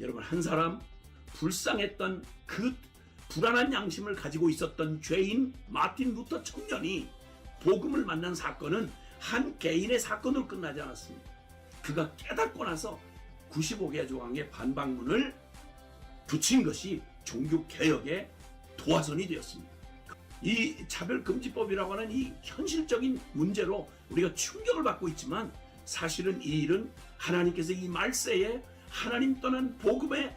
여러분, 한 사람 불쌍했던 그 불안한 양심을 가지고 있었던 죄인 마틴 루터 청년이 복음을 만난 사건은 한 개인의 사건으로 끝나지 않았습니다. 그가 깨닫고 나서 95개 조항의 반박문을 붙인 것이 종교개혁의 도화선이 되었습니다. 이 차별금지법이라고 하는 이 현실적인 문제로 우리가 충격을 받고 있지만, 사실은 이 일은 하나님께서 이 말세에 하나님 떠난 복음의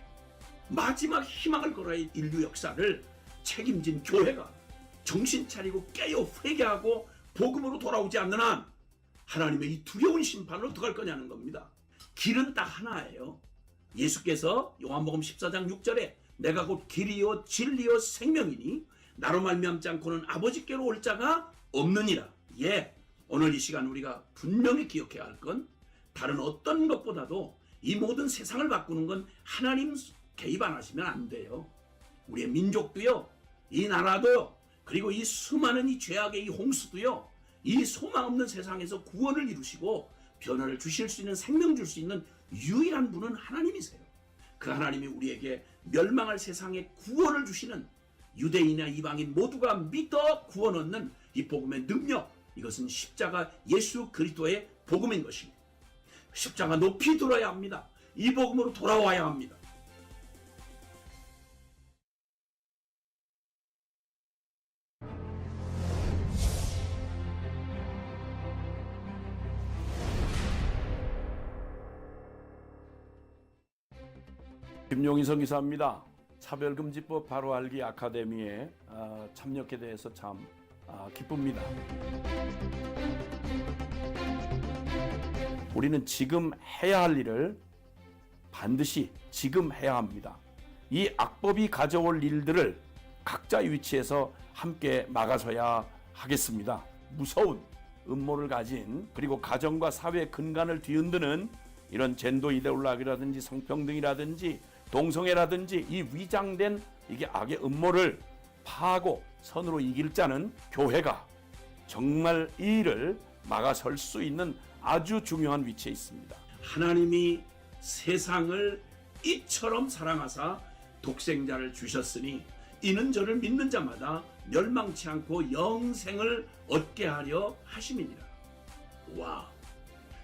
마지막 희망을 걸어야 인류 역사를 책임진 교회가 정신 차리고 깨어 회개하고 복음으로 돌아오지 않는 한 하나님의 이 두려운 심판을 어떡할 거냐는 겁니다. 길은 딱 하나예요. 예수께서 요한복음 14장 6절에 내가 곧 길이요 진리요 생명이니 나로 말미암지 않고는 아버지께로 올 자가 없느니라. 오늘 이 시간 우리가 분명히 기억해야 할 건, 다른 어떤 것보다도 이 모든 세상을 바꾸는 건 하나님 개입 안 하시면 안 돼요. 우리의 민족도요, 이 나라도요, 그리고 이 수많은 이 죄악의 이 홍수도요, 이 소망 없는 세상에서 구원을 이루시고 변화를 주실 수 있는, 생명 줄 수 있는 유일한 분은 하나님이세요. 그 하나님이 우리에게 멸망할 세상에 구원을 주시는, 유대인이나 이방인 모두가 믿어 구원 얻는 이 복음의 능력, 이것은 십자가 예수 그리스도의 복음인 것입니다. 십자가 높이 들어야 합니다. 이 복음으로 돌아와야 합니다. 김용희성 기사입니다. 차별금지법 바로 알기 아카데미에 참여하게 돼서 참 기쁩니다. 우리는 지금 해야 할 일을 반드시 지금 해야 합니다. 이 악법이 가져올 일들을 각자 위치에서 함께 막아서야 하겠습니다. 무서운 음모를 가진, 그리고 가정과 사회 근간을 뒤흔드는 이런 젠더 이데올로기라든지 성평등이라든지 동성애라든지 이 위장된 이게 악의 음모를 파하고 선으로 이길 자는 교회가 정말 이 일을 막아설 수 있는 아주 중요한 위치에 있습니다. 하나님이 세상을 이처럼 사랑하사 독생자를 주셨으니 이는 저를 믿는 자마다 멸망치 않고 영생을 얻게 하려 하심이니라. 와,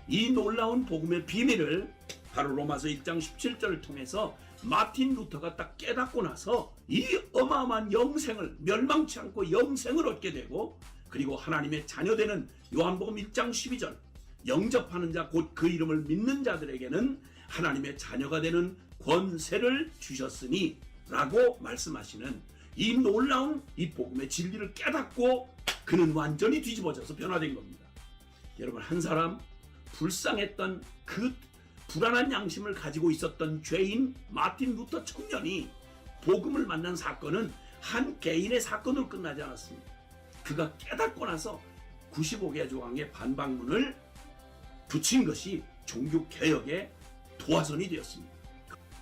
이 놀라운 복음의 비밀을 바로 로마서 1장 17절을 통해서 마틴 루터가 딱 깨닫고 나서 이 어마어마한 영생을, 멸망치 않고 영생을 얻게 되고, 그리고 하나님의 자녀되는 요한복음 1장 12절 영접하는 자 곧 그 이름을 믿는 자들에게는 하나님의 자녀가 되는 권세를 주셨으니 라고 말씀하시는 이 놀라운 이 복음의 진리를 깨닫고 그는 완전히 뒤집어져서 변화된 겁니다. 여러분, 한 사람 불쌍했던 그 불안한 양심을 가지고 있었던 죄인 마틴 루터 청년이 복음을 만난 사건은 한 개인의 사건으로 끝나지 않았습니다. 그가 깨닫고 나서 95개 조항의 반박문을 붙인 것이 종교개혁의 도화선이 되었습니다.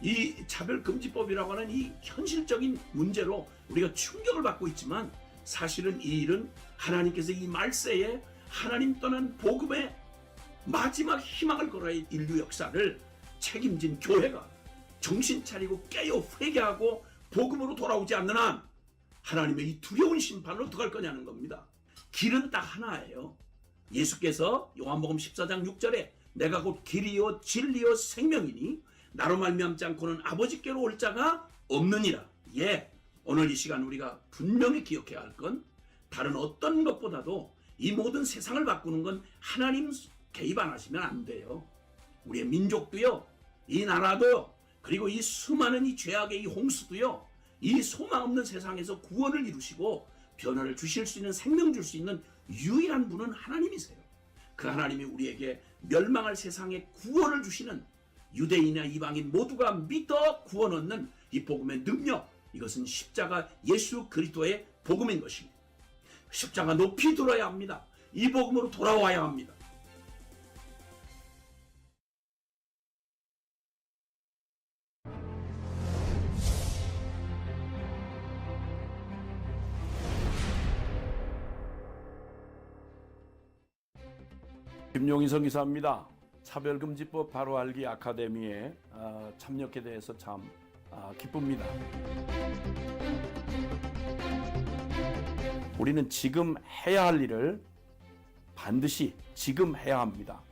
이 차별금지법이라고 하는 이 현실적인 문제로 우리가 충격을 받고 있지만, 사실은 이 일은 하나님께서 이 말세에 하나님 떠난 복음의 마지막 희망을 걸어야 인류 역사를 책임진 교회가 정신 차리고 깨어 회개하고 복음으로 돌아오지 않는 한 하나님의 이 두려운 심판을 어떡할 거냐는 겁니다. 길은 딱 하나예요. 예수께서 요한복음 14장 6절에 내가 곧 길이요 진리요 생명이니 나로 말미암지 않고는 아버지께로 올 자가 없느니라. 오늘 이 시간 우리가 분명히 기억해야 할 건, 다른 어떤 것보다도 이 모든 세상을 바꾸는 건 하나님 개입 안 하시면 안 돼요. 우리의 민족도요, 이 나라도요, 그리고 이 수많은 이 죄악의 이 홍수도요, 이 소망 없는 세상에서 구원을 이루시고 변화를 주실 수 있는, 생명 줄 수 있는 유일한 분은 하나님이세요. 그 하나님이 우리에게 멸망할 세상에 구원을 주시는, 유대인이나 이방인 모두가 믿어 구원 얻는 이 복음의 능력, 이것은 십자가 예수 그리스도의 복음인 것입니다. 십자가 높이 들어야 합니다. 이 복음으로 돌아와야 합니다. 김용희성 기사입니다. 차별금지법 바로 알기 아카데미에 참여하게 돼서 참 기쁩니다. 우리는 지금 해야 할 일을 반드시 지금 해야 합니다.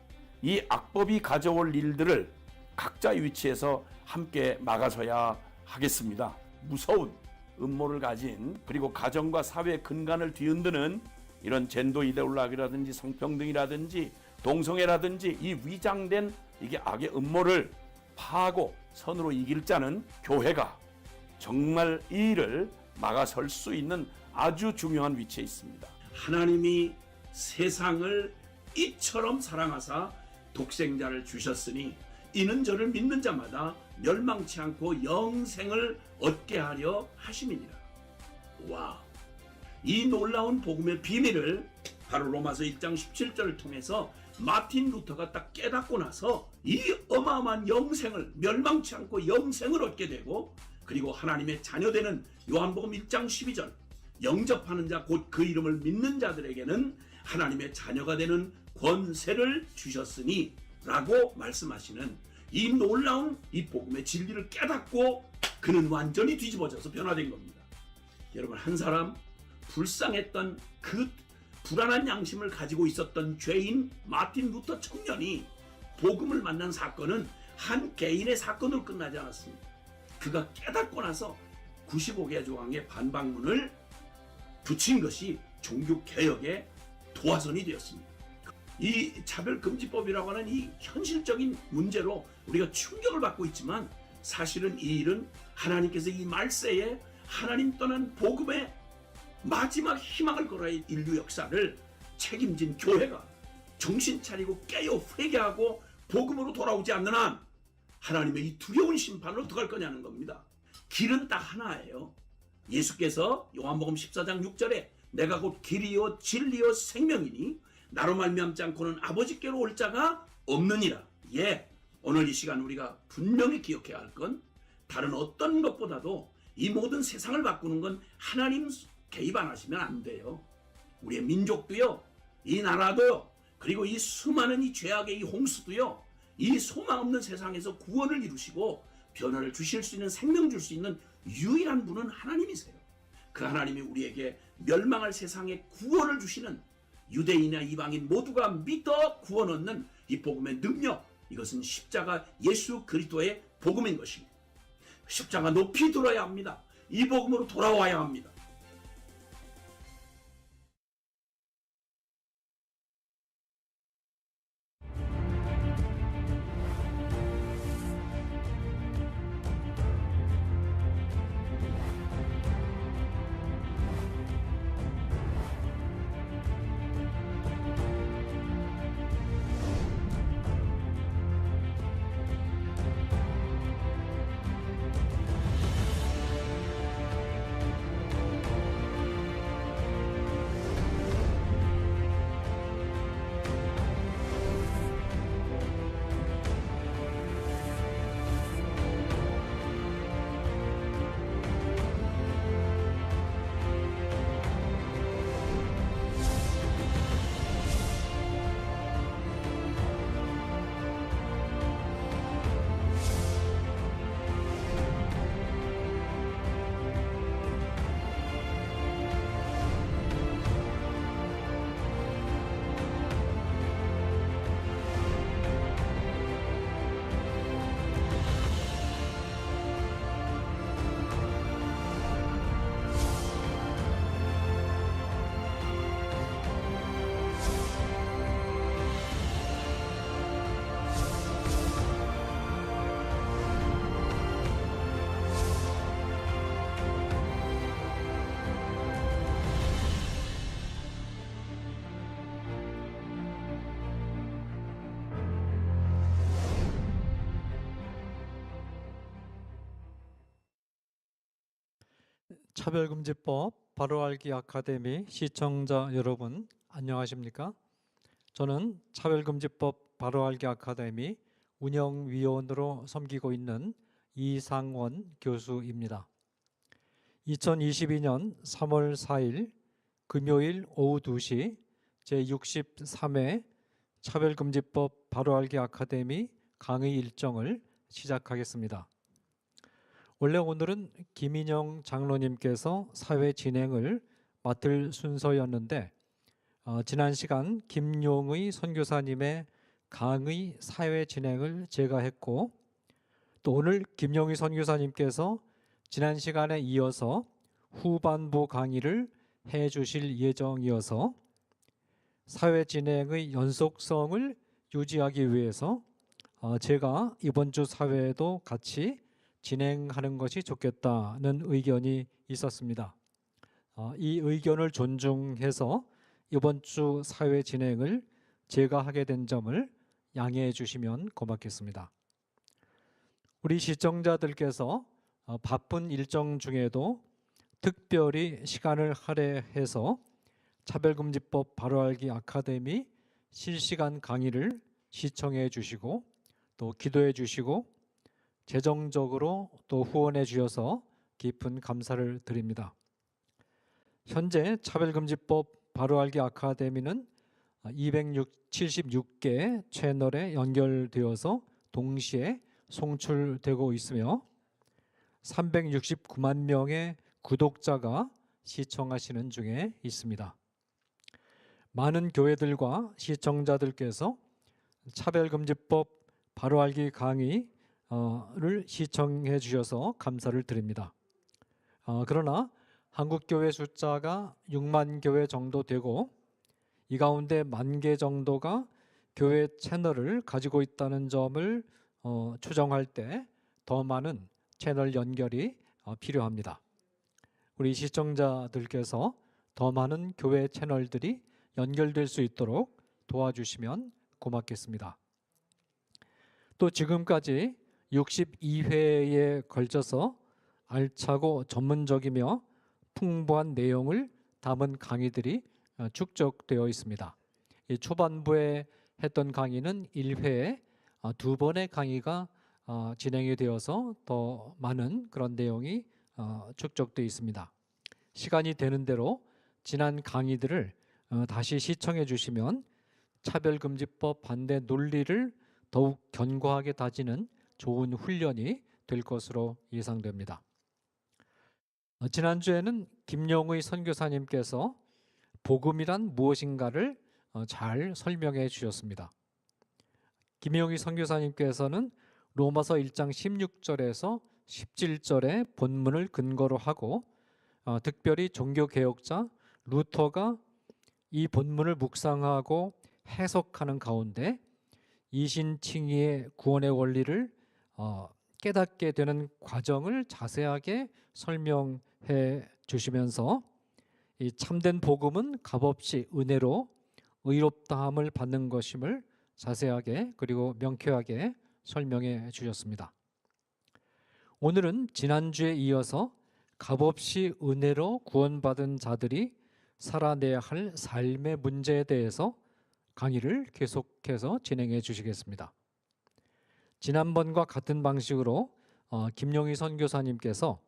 이 악법이 가져올 일들을 각자 위치에서 함께 막아서야 하겠습니다. 무서운 음모를 가진, 그리고 가정과 사회 근간을 뒤흔드는 이런 젠더 이데올로기라든지 성평등이라든지 동성애라든지 이 위장된 이게 악의 음모를 파하고 선으로 이길 자는 교회가 정말 이 일을 막아설 수 있는 아주 중요한 위치에 있습니다. 하나님이 세상을 이처럼 사랑하사 독생자를 주셨으니 이는 저를 믿는 자마다 멸망치 않고 영생을 얻게 하려 하심이니라. 와, 이 놀라운 복음의 비밀을 바로 로마서 1장 17절을 통해서 마틴 루터가 딱 깨닫고 나서 이 어마어마한 영생을, 멸망치 않고 영생을 얻게 되고, 그리고 하나님의 자녀되는 요한복음 1장 12절, 영접하는 자 곧 그 이름을 믿는 자들에게는 하나님의 자녀가 되는 권세를 주셨으니 라고 말씀하시는 이 놀라운 이 복음의 진리를 깨닫고 그는 완전히 뒤집어져서 변화된 겁니다. 여러분, 한 사람, 불쌍했던 그 불안한 양심을 가지고 있었던 죄인 마틴 루터 청년이 복음을 만난 사건은 한 개인의 사건으로 끝나지 않았습니다. 그가 깨닫고 나서 95개 조항의 반박문을 붙인 것이 종교개혁의 도화선이 되었습니다. 이 차별금지법이라고 하는 이 현실적인 문제로 우리가 충격을 받고 있지만, 사실은 이 일은 하나님께서 이 말세에 하나님 떠난 복음의 마지막 희망을 걸어야 인류 역사를 책임진 교회가 정신 차리고 깨어 회개하고 복음으로 돌아오지 않는 한 하나님의 이 두려운 심판을 어떡할 거냐는 겁니다. 길은 딱 하나예요. 예수께서 요한복음 14장 6절에 내가 곧 길이요 진리요 생명이니 나로 말미암지 않고는 아버지께로 올 자가 없느니라. 예, 오늘 이 시간 우리가 분명히 기억해야 할 건 다른 어떤 것보다도 이 모든 세상을 바꾸는 건 하나님 개입 안 하시면 안 돼요. 우리의 민족도요, 이 나라도요, 그리고 이 수많은 이 죄악의 이 홍수도요, 이 소망 없는 세상에서 구원을 이루시고 변화를 주실 수 있는, 생명 줄 수 있는 유일한 분은 하나님이세요. 그 하나님이 우리에게 멸망할 세상에 구원을 주시는, 유대인이나 이방인 모두가 믿어 구원 얻는 이 복음의 능력, 이것은 십자가 예수 그리스도의 복음인 것입니다. 십자가 높이 들어야 합니다. 이 복음으로 돌아와야 합니다. 차별금지법 바로알기 아카데미 시청자 여러분, 안녕하십니까? 저는 차별금지법 바로알기 아카데미 운영위원으로 섬기고 있는 이상원 교수입니다. 2022년 3월 4일 금요일 오후 2시 제63회 차별금지법 바로알기 아카데미 강의 일정을 시작하겠습니다. 원래 오늘은 김인영 장로님께서 사회 진행을 맡을 순서였는데 지난 시간 김용의 선교사님의 강의 사회 진행을 제가 했고, 또 오늘 김용의 선교사님께서 지난 시간에 이어서 후반부 강의를 해 주실 예정이어서 사회 진행의 연속성을 유지하기 위해서 제가 이번 주 사회도 같이 진행하는 것이 좋겠다는 의견이 있었습니다. 이 의견을 존중해서 이번 주 사회 진행을 제가 하게 된 점을 양해해 주시면 고맙겠습니다. 우리 시청자들께서 바쁜 일정 중에도 특별히 시간을 할애해서 차별금지법 바로알기 아카데미 실시간 강의를 시청해 주시고 또 기도해 주시고 재정적으로 또 후원해 주셔서 깊은 감사를 드립니다. 현재 차별금지법 바로알기 아카데미는 276개 채널에 연결되어서 동시에 송출되고 있으며 369만 명의 구독자가 시청하시는 중에 있습니다. 많은 교회들과 시청자들께서 차별금지법 바로알기 강의를 시청해 주셔서 감사를 드립니다. 그러나 한국교회 숫자가 6만 교회 정도 되고 이 가운데 10,000개 정도가 교회 채널을 가지고 있다는 점을 추정할 때 더 많은 채널 연결이 필요합니다. 우리 시청자들께서 더 많은 교회 채널들이 연결될 수 있도록 도와주시면 고맙겠습니다. 또 지금까지 62회에 걸쳐서 알차고 전문적이며 풍부한 내용을 담은 강의들이 축적되어 있습니다. 이 초반부에 했던 강의는 1회에 2번의 강의가 진행이 되어서 더 많은 그런 내용이 축적되어 있습니다. 시간이 되는 대로 지난 강의들을 다시 시청해 주시면 차별금지법 반대 논리를 더욱 견고하게 다지는 좋은 훈련이 될 것으로 예상됩니다. 지난주에는 김용의 선교사님께서 복음이란 무엇인가를 잘 설명해 주셨습니다. 김용의 선교사님께서는 로마서 1장 16절에서 17절의 본문을 근거로 하고 특별히 종교개혁자 루터가 이 본문을 묵상하고 해석하는 가운데 이신칭의의 구원의 원리를 깨닫게 되는 과정을 자세하게 설명해 주시면서 이 참된 복음은 값없이 은혜로 의롭다함을 받는 것임을 자세하게 그리고 명쾌하게 설명해 주셨습니다. 오늘은 지난주에 이어서 값없이 은혜로 구원받은 자들이 살아내야 할 삶의 문제에 대해서 강의를 계속해서 진행해 주시겠습니다. 지난번과 같은 방식으로 김용희 선교사님께서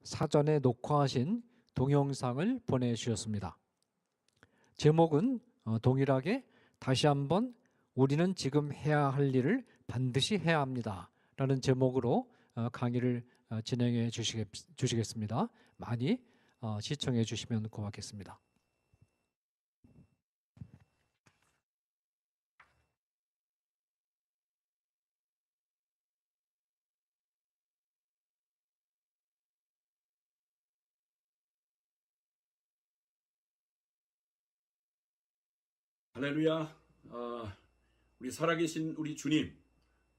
사전에 녹화하신 동영상을 보내주셨습니다. 제목은 동일하게 다시 한번 우리는 지금 해야 할 일을 반드시 해야 합니다 라는 제목으로 강의를 진행해 주시겠습니다. 많이 시청해 주시면 고맙겠습니다. 할렐루야. 우리 살아계신 우리 주님,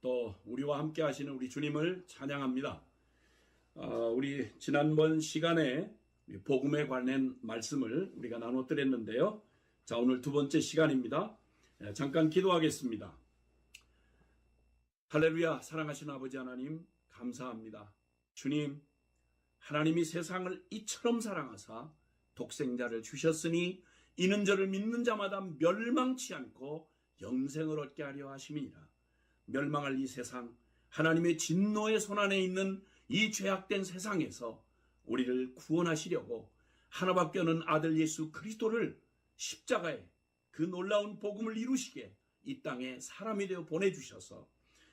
또 우리와 함께 하시는 우리 주님을 찬양합니다. 우리 지난번 시간에 복음에 관한 말씀을 우리가 나눠드렸는데요. 자, 오늘 두 번째 시간입니다. 잠깐 기도하겠습니다. 할렐루야. 사랑하신 아버지 하나님 감사합니다. 주님, 하나님이 세상을 이처럼 사랑하사 독생자를 주셨으니 이는 저를 믿는 자마다 멸망치 않고 영생을 얻게 하려 하심이니라. 멸망할 이 세상, 하나님의 진노의 손안에 있는 이 죄악된 세상에서 우리를 구원하시려고 하나밖에 없는 아들 예수 그리스도를 십자가에 그 놀라운 복음을 이루시게 이 땅에 사람이 되어 보내주셔서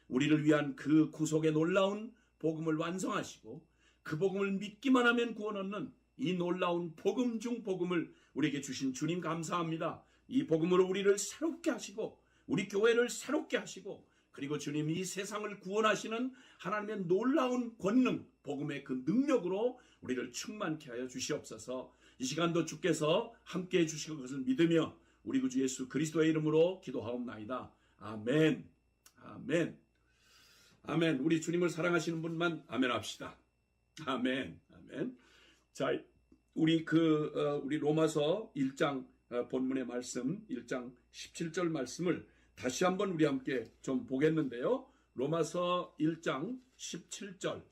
우리를 위한 그 구속의 놀라운 복음을 완성하시고 그 복음을 믿기만 하면 구원 얻는 이 놀라운 복음 중 복음을 우리에게 주신 주님 감사합니다. 이 복음으로 우리를 새롭게 하시고 우리 교회를 새롭게 하시고 그리고 주님이 이 세상을 구원하시는 하나님의 놀라운 권능, 복음의 그 능력으로 우리를 충만케 하여 주시옵소서. 이 시간도 주께서 함께해 주실 것을 믿으며 우리 구주 예수 그리스도의 이름으로 기도하옵나이다. 아멘. 아멘. 아멘. 우리 주님을 사랑하시는 분만 아멘 합시다. 아멘. 아멘. 자, 우리 로마서 1장 본문의 말씀, 1장 17절 말씀을 다시 한번 우리 함께 좀 보겠는데요. 로마서 1장 17절.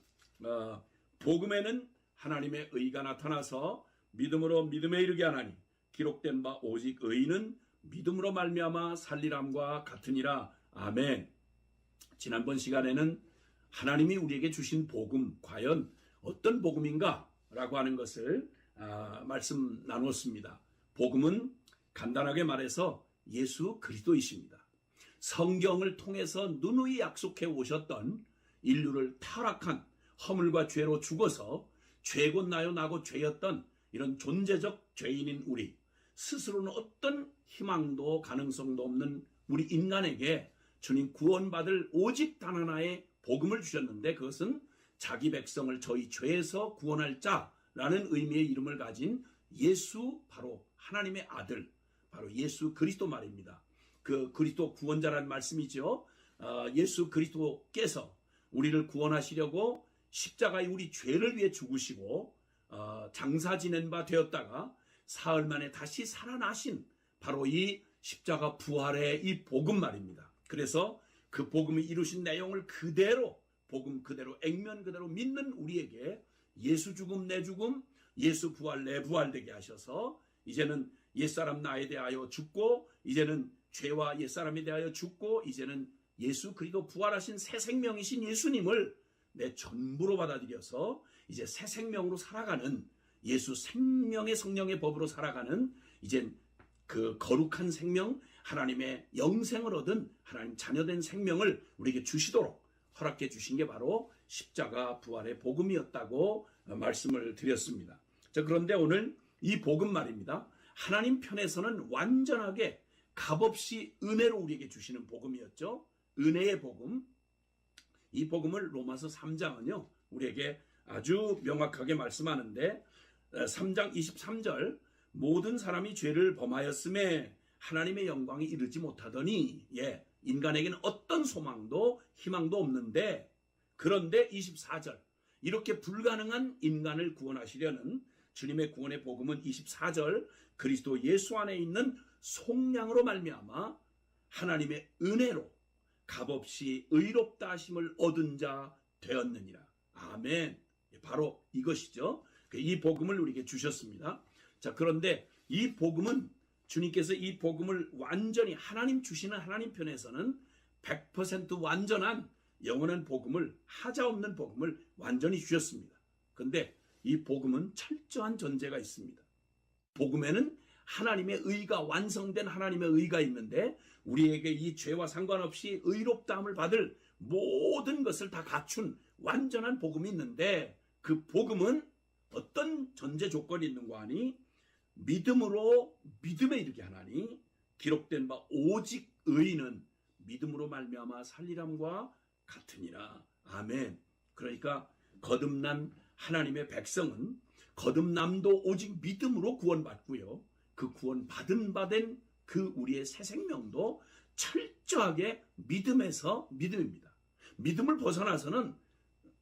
복음에는 하나님의 의가 나타나서 믿음으로 믿음에 이르게 하나니 기록된 바 오직 의인은 믿음으로 말미암아 살리람과 같으니라. 아멘. 지난번 시간에는 하나님이 우리에게 주신 복음, 과연 어떤 복음인가? 라고 하는 것을 말씀 나눴습니다. 복음은 간단하게 말해서 예수 그리스도이십니다. 성경을 통해서 누누이 약속해 오셨던 인류를 타락한 허물과 죄로 죽어서 죄곧 나요 나고 죄였던 이런 존재적 죄인인 우리, 스스로는 어떤 희망도 가능성도 없는 우리 인간에게 주님 구원받을 오직 단 하나의 복음을 주셨는데 그것은 자기 백성을 저희 죄에서 구원할 자라는 의미의 이름을 가진 예수, 바로 하나님의 아들, 바로 예수 그리스도 말입니다. 그 그리스도 구원자라는 말씀이죠. 예수 그리스도께서 우리를 구원하시려고 십자가에 우리 죄를 위해 죽으시고 장사 지낸 바 되었다가 사흘 만에 다시 살아나신 바로 이 십자가 부활의 이 복음 말입니다. 그래서 그 복음이 이루신 내용을 그대로 복음 그대로 액면 그대로 믿는 우리에게 예수 죽음 내 죽음, 예수 부활 내 부활 되게 하셔서 이제는 옛사람 나에 대하여 죽고 이제는 죄와 옛사람에 대하여 죽고 이제는 예수 그리스도 부활하신 새 생명이신 예수님을 내 전부로 받아들여서 이제 새 생명으로 살아가는 예수 생명의 성령의 법으로 살아가는 이젠 그 거룩한 생명, 하나님의 영생을 얻은 하나님 자녀된 생명을 우리에게 주시도록 허락해 주신 게 바로 십자가 부활의 복음이었다고 말씀을 드렸습니다. 자, 그런데 오늘 이 복음 말입니다. 하나님 편에서는 완전하게 값없이 은혜로 우리에게 주시는 복음이었죠. 은혜의 복음. 이 복음을 로마서 3장은요 우리에게 아주 명확하게 말씀하는데 3장 23절 모든 사람이 죄를 범하였음에 하나님의 영광이 이르지 못하더니 인간에게는 어떤 소망도 희망도 없는데 그런데 24절 이렇게 불가능한 인간을 구원하시려는 주님의 구원의 복음은 24절 그리스도 예수 안에 있는 속량으로 말미암아 하나님의 은혜로 값없이 의롭다 하심을 얻은 자 되었느니라. 아멘. 바로 이것이죠. 이 복음을 우리에게 주셨습니다. 자, 그런데 이 복음은 주님께서 이 복음을 완전히 하나님 주시는 하나님 편에서는 100% 완전한 영원한 복음을 하자없는 복음을 완전히 주셨습니다. 그런데 이 복음은 철저한 전제가 있습니다. 복음에는 하나님의 의가 완성된 하나님의 의가 있는데 우리에게 이 죄와 상관없이 의롭다함을 받을 모든 것을 다 갖춘 완전한 복음이 있는데 그 복음은 어떤 전제 조건이 있는가 하니 믿음으로 믿음에 이르게 하나니 기록된 바 오직 의인은 믿음으로 말미암아 살리람과 같으니라. 아멘. 그러니까 거듭난 하나님의 백성은 거듭남도 오직 믿음으로 구원받고요. 그 구원받은 바된 그 우리의 새 생명도 철저하게 믿음입니다. 믿음을 벗어나서는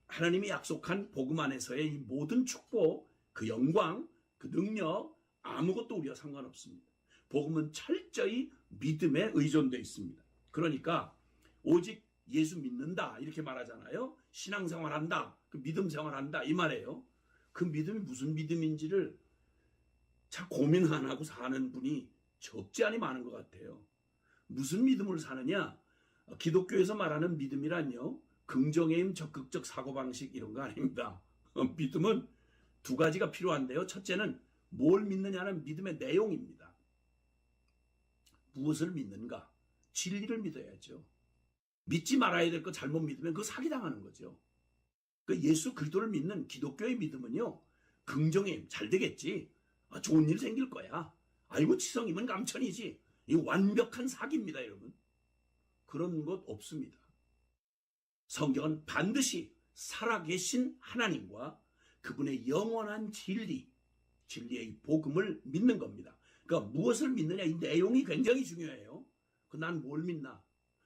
하나님이 약속한 복음 안에서의 이 모든 축복, 그 영광, 그 능력 아무것도 우리와 상관없습니다. 복음은 철저히 믿음에 의존되어 있습니다. 그러니까 오직 예수 믿는다 이렇게 말하잖아요. 신앙생활한다, 그 믿음 생활한다 이 말이에요. 그 믿음이 무슨 믿음인지를 참 고민 안 하고 사는 분이 적지 않이 많은 것 같아요. 무슨 믿음을 사느냐? 기독교에서 말하는 믿음이란요. 긍정의 힘, 적극적 사고방식 이런 거 아닙니다. 믿음은 두 가지가 필요한데요. 첫째는 뭘 믿느냐는 믿음의 내용입니다. 무엇을 믿는가? 진리를 믿어야죠. 믿지 말아야 될 거 잘못 믿으면 그거 사기당하는 거죠. 그 예수 그리스도를 믿는 기독교의 믿음은요, 긍정의 잘 되겠지. 좋은 일 생길 거야. 아이고 치성이면 감천이지. 이 완벽한 사기입니다, 여러분. 그런 것 없습니다. 성경은 반드시 살아계신 하나님과 그분의 영원한 진리의 복음을 믿는 겁니다. 그러니까 무엇을 믿느냐, 이 내용이 굉장히 중요해요. 난 뭘 믿나?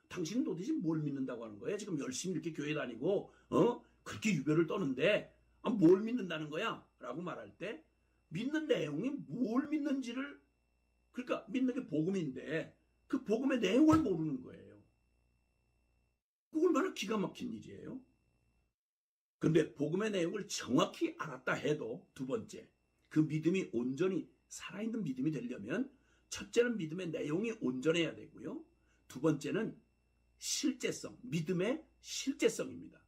당신은 도대체 뭘 믿는다고 하는 거예요? 지금 열심히 이렇게 교회 다니고 그렇게 유별을 떠는데 뭘 믿는다는 거야? 라고 말할 때 믿는 내용이 뭘 믿는지를, 그러니까 믿는 게 복음인데 그 복음의 내용을 모르는 거예요. 그거 얼마나 기가 막힌 일이에요. 근데 복음의 내용을 정확히 알았다 해도, 두 번째, 그 믿음이 온전히 살아있는 믿음이 되려면 첫째는 믿음의 내용이 온전해야 되고요. 두 번째는 실제성, 믿음의 실제성입니다.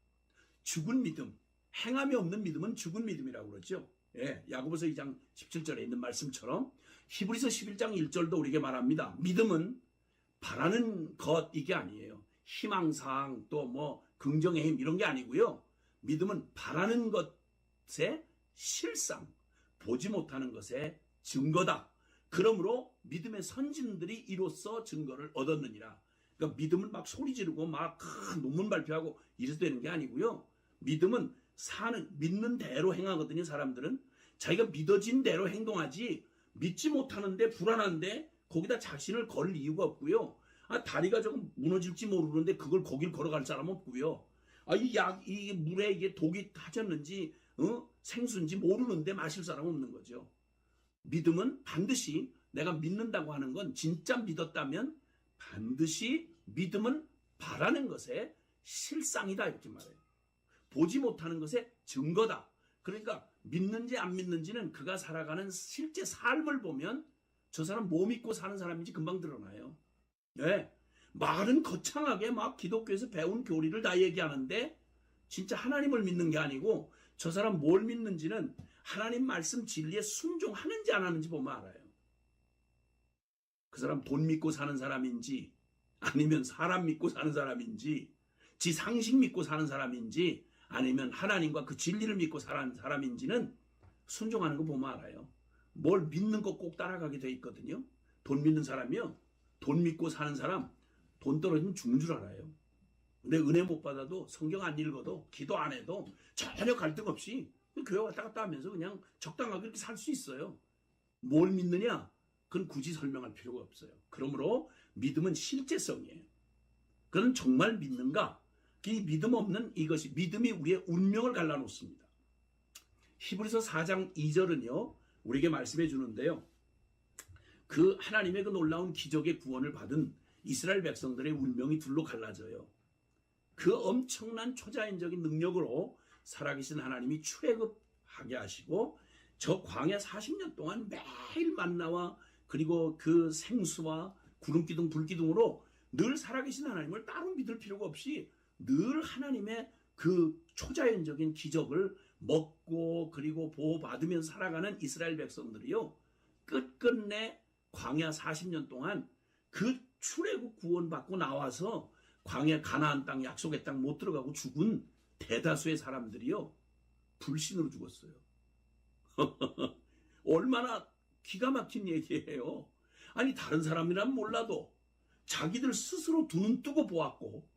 죽은 믿음, 행함이 없는 믿음은 죽은 믿음이라고 그러죠. 예, 야고보서 2장 17절에 있는 말씀처럼 히브리서 11장 1절도 우리에게 말합니다. 믿음은 바라는 것, 이게 아니에요. 희망사항, 또 뭐 긍정의 힘, 이런 게 아니고요. 믿음은 바라는 것의 실상, 보지 못하는 것의 증거다. 그러므로 믿음의 선진들이 이로써 증거를 얻었느니라. 그러니까 믿음은 막 소리 지르고 막 큰 논문 발표하고 이래서 되는 게 아니고요. 믿음은 믿는 대로 행하거든요. 사람들은 자기가 믿어진 대로 행동하지, 믿지 못하는데 불안한데 거기다 자신을 걸 이유가 없고요. 다리가 조금 무너질지 모르는데 그걸 거길 걸어갈 사람 없고요. 이 물에 이게 독이 타졌는지 생수인지 모르는데 마실 사람 없는 거죠. 믿음은 반드시, 내가 믿는다고 하는 건 진짜 믿었다면 반드시 믿음은 바라는 것의 실상이다, 이렇게 말해요. 보지 못하는 것의 증거다. 그러니까 믿는지 안 믿는지는 그가 살아가는 실제 삶을 보면 저 사람 뭐 믿고 사는 사람인지 금방 드러나요. 네. 말은 거창하게 막 기독교에서 배운 교리를 다 얘기하는데 진짜 하나님을 믿는 게 아니고 저 사람 뭘 믿는지는 하나님 말씀 진리에 순종하는지 안 하는지 보면 알아요. 그 사람 돈 믿고 사는 사람인지, 아니면 사람 믿고 사는 사람인지, 지 상식 믿고 사는 사람인지, 아니면 하나님과 그 진리를 믿고 사는 사람인지는 순종하는 거 보면 알아요. 뭘 믿는 거 꼭 따라가게 돼 있거든요. 돈 믿는 사람이요, 돈 믿고 사는 사람, 돈 떨어지면 죽는 줄 알아요. 근데 은혜 못 받아도, 성경 안 읽어도, 기도 안 해도 전혀 갈등 없이 교회 왔다 갔다 하면서 그냥 적당하게 이렇게 살 수 있어요. 뭘 믿느냐? 그건 굳이 설명할 필요가 없어요. 그러므로 믿음은 실제성이에요. 그건 정말 믿는가? 이 믿음 없는 이것이, 믿음이 우리의 운명을 갈라놓습니다. 히브리서 4장 2절은요, 우리에게 말씀해 주는데요. 그 하나님의 그 놀라운 기적의 구원을 받은 이스라엘 백성들의 운명이 둘로 갈라져요. 그 엄청난 초자연적인 능력으로 살아계신 하나님이 출애굽하게 하시고 저 광야 40년 동안 매일 만나와 그리고 그 생수와 구름기둥 불기둥으로 늘 살아계신 하나님을 따로 믿을 필요가 없이 늘 하나님의 그 초자연적인 기적을 먹고 그리고 보호받으면서 살아가는 이스라엘 백성들이요, 끝끝내 광야 40년 동안 그 출애굽 구원받고 나와서 광야 가나안 땅, 약속의 땅 못 들어가고 죽은 대다수의 사람들이요, 불신으로 죽었어요. 얼마나 기가 막힌 얘기예요. 아니, 다른 사람이란 몰라도 자기들 스스로 두 눈 뜨고 보았고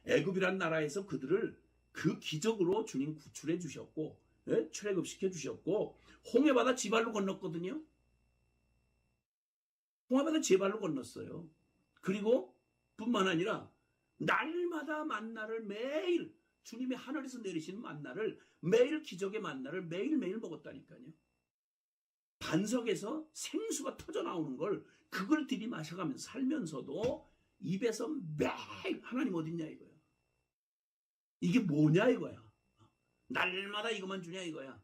애굽이란 나라에서 그들을 그 기적으로 주님 구출해 주셨고, 예? 출애굽시켜 주셨고, 홍해바다 지발로 건넜거든요. 홍해바다 제발로 건넜어요. 그리고 뿐만 아니라 날마다 만나를 매일, 주님이 하늘에서 내리시는 만나를, 매일 기적의 만나를 매일매일 먹었다니까요. 반석에서 생수가 터져 나오는 걸 그걸 들이마셔가면서 살면서도 입에서 매일 하나님 어딨냐 이거야. 이게 뭐냐 이거야. 날마다 이것만 주냐 이거야.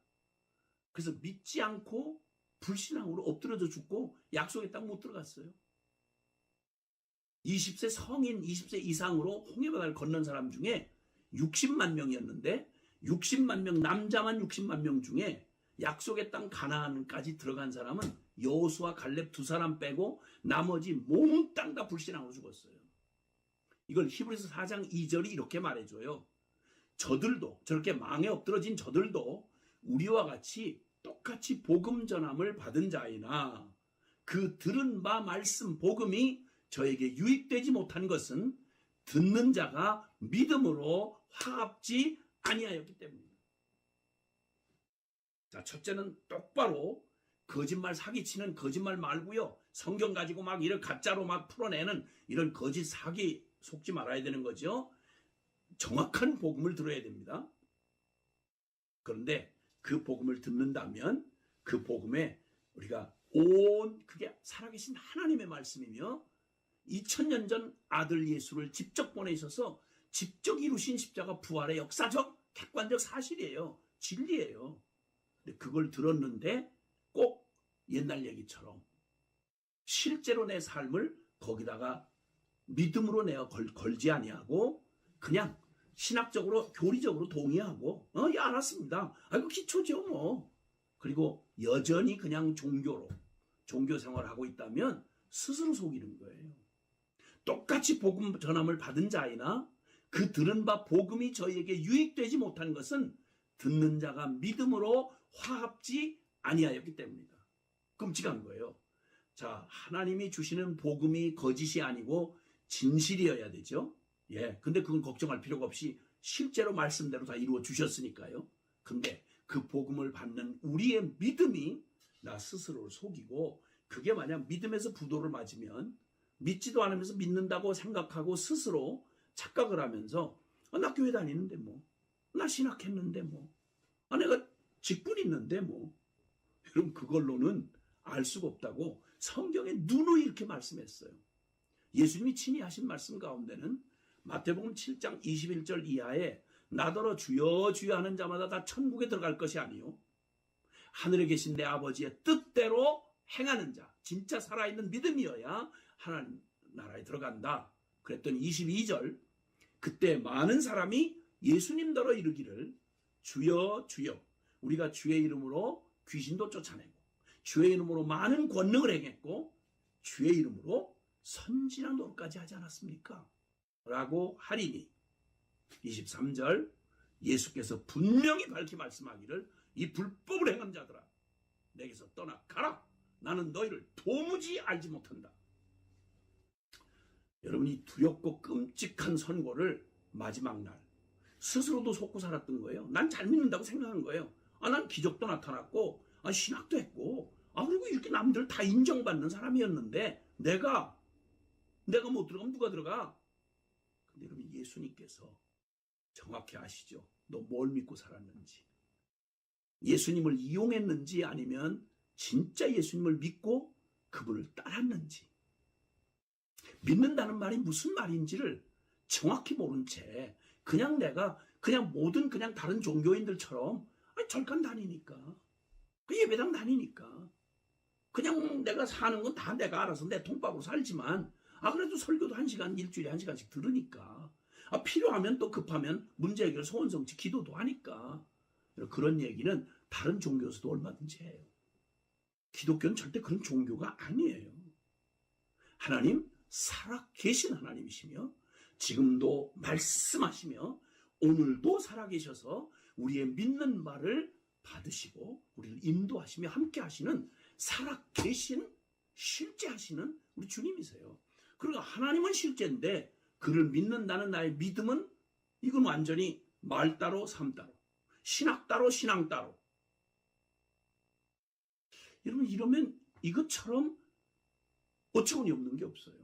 그래서 믿지 않고 불신앙으로 엎드려져 죽고 약속의 땅 못 들어갔어요. 20세 성인 20세 이상으로 홍해바다를 건넌 사람 중에 60만 명이었는데 60만 명, 남자만 60만 명 중에 약속의 땅 가나안까지 들어간 사람은 여호수아 갈렙 두 사람 빼고 나머지 몽땅 다 불신앙으로 죽었어요. 이걸 히브리서 4장 2절이 이렇게 말해줘요. 저들도, 저렇게 망에 엎드러진 저들도 우리와 같이 똑같이 복음 전함을 받은 자이나 그 들은 바 말씀 복음이 저에게 유익되지 못한 것은 듣는 자가 믿음으로 화합지 아니하였기 때문입니다. 자, 첫째는 똑바로 거짓말 사기치는 거짓말 말고요. 성경 가지고 막 이런 가짜로 막 풀어내는 이런 거짓 사기 속지 말아야 되는 거죠. 정확한 복음을 들어야 됩니다. 그런데 그 복음을 듣는다면 그 복음에 우리가 그게 살아계신 하나님의 말씀이며 2000년 전 아들 예수를 직접 보내셔서 직접 이루신 십자가 부활의 역사적 객관적 사실이에요. 진리예요. 근데 그걸 들었는데 꼭 옛날 얘기처럼 실제로 내 삶을 거기다가 믿음으로 내가 걸지 아니하고 그냥 신학적으로 교리적으로 동의하고 예, 알았습니다. 아이고 기초죠 뭐. 그리고 여전히 그냥 종교 생활을 하고 있다면 스스로 속이는 거예요. 똑같이 복음 전함을 받은 자이나 그 들은 바 복음이 저희에게 유익되지 못한 것은 듣는 자가 믿음으로 화합지 아니하였기 때문이다. 끔찍한 거예요. 자, 하나님이 주시는 복음이 거짓이 아니고 진실이어야 되죠. 예, 근데 그건 걱정할 필요가 없이 실제로 말씀대로 다 이루어 주셨으니까요. 근데 그 복음을 받는 우리의 믿음이 나 스스로를 속이고 그게 만약 믿음에서 부도를 맞으면 믿지도 않으면서 믿는다고 생각하고 스스로 착각을 하면서 나 교회 다니는데 뭐, 나 신학했는데 뭐, 내가 직분 있는데 뭐, 여러분 그걸로는 알 수가 없다고 성경에 누누이 이렇게 말씀했어요. 예수님이 친히 하신 말씀 가운데는 마태복음 7장 21절 이하에 나더러 주여 주여 하는 자마다 다 천국에 들어갈 것이 아니요 하늘에 계신 내 아버지의 뜻대로 행하는 자, 진짜 살아있는 믿음이어야 하나님 나라에 들어간다. 그랬더니 22절 그때 많은 사람이 예수님더러 이르기를 주여 주여 우리가 주의 이름으로 귀신도 쫓아내고 주의 이름으로 많은 권능을 행했고 주의 이름으로 선지나 노릇까지 하지 않았습니까? 라고 하리니 23절 예수께서 분명히 밝히 말씀하기를 이 불법을 행한 자들아 내게서 떠나 가라. 나는 너희를 도무지 알지 못한다. 여러분 이 두렵고 끔찍한 선고를 마지막 날 스스로도 속고 살았던 거예요. 난 잘 믿는다고 생각한 거예요. 난 기적도 나타났고 신학도 했고 그리고 이렇게 남들 다 인정받는 사람이었는데 내가 못 들어가면 누가 들어가? 근데 여러분 예수님께서 정확히 아시죠? 너 뭘 믿고 살았는지. 예수님을 이용했는지 아니면 진짜 예수님을 믿고 그분을 따랐는지. 믿는다는 말이 무슨 말인지를 정확히 모른 채 그냥 내가 모든 다른 종교인들처럼 절간 다니니까 예배당 다니니까 그냥 내가 사는 건 다 내가 알아서 내 통밥으로 살지만 그래도 설교도 1시간 일주일에 1시간씩 들으니까 필요하면 또 급하면 문제 해결 소원성취 기도도 하니까 그런 얘기는 다른 종교에서도 얼마든지 해요. 기독교는 절대 그런 종교가 아니에요. 하나님 살아계신 하나님이시며 지금도 말씀하시며 오늘도 살아계셔서 우리의 믿는 바를 받으시고 우리를 인도하시며 함께 하시는 살아계신 실제 하시는 우리 주님이세요. 그러니까 하나님은 실제인데 그를 믿는다는 나의 믿음은 이건 완전히 말 따로 삶 따로 신학 따로 신앙 따로. 여러분 이러면 이것처럼 어처구니 없는 게 없어요.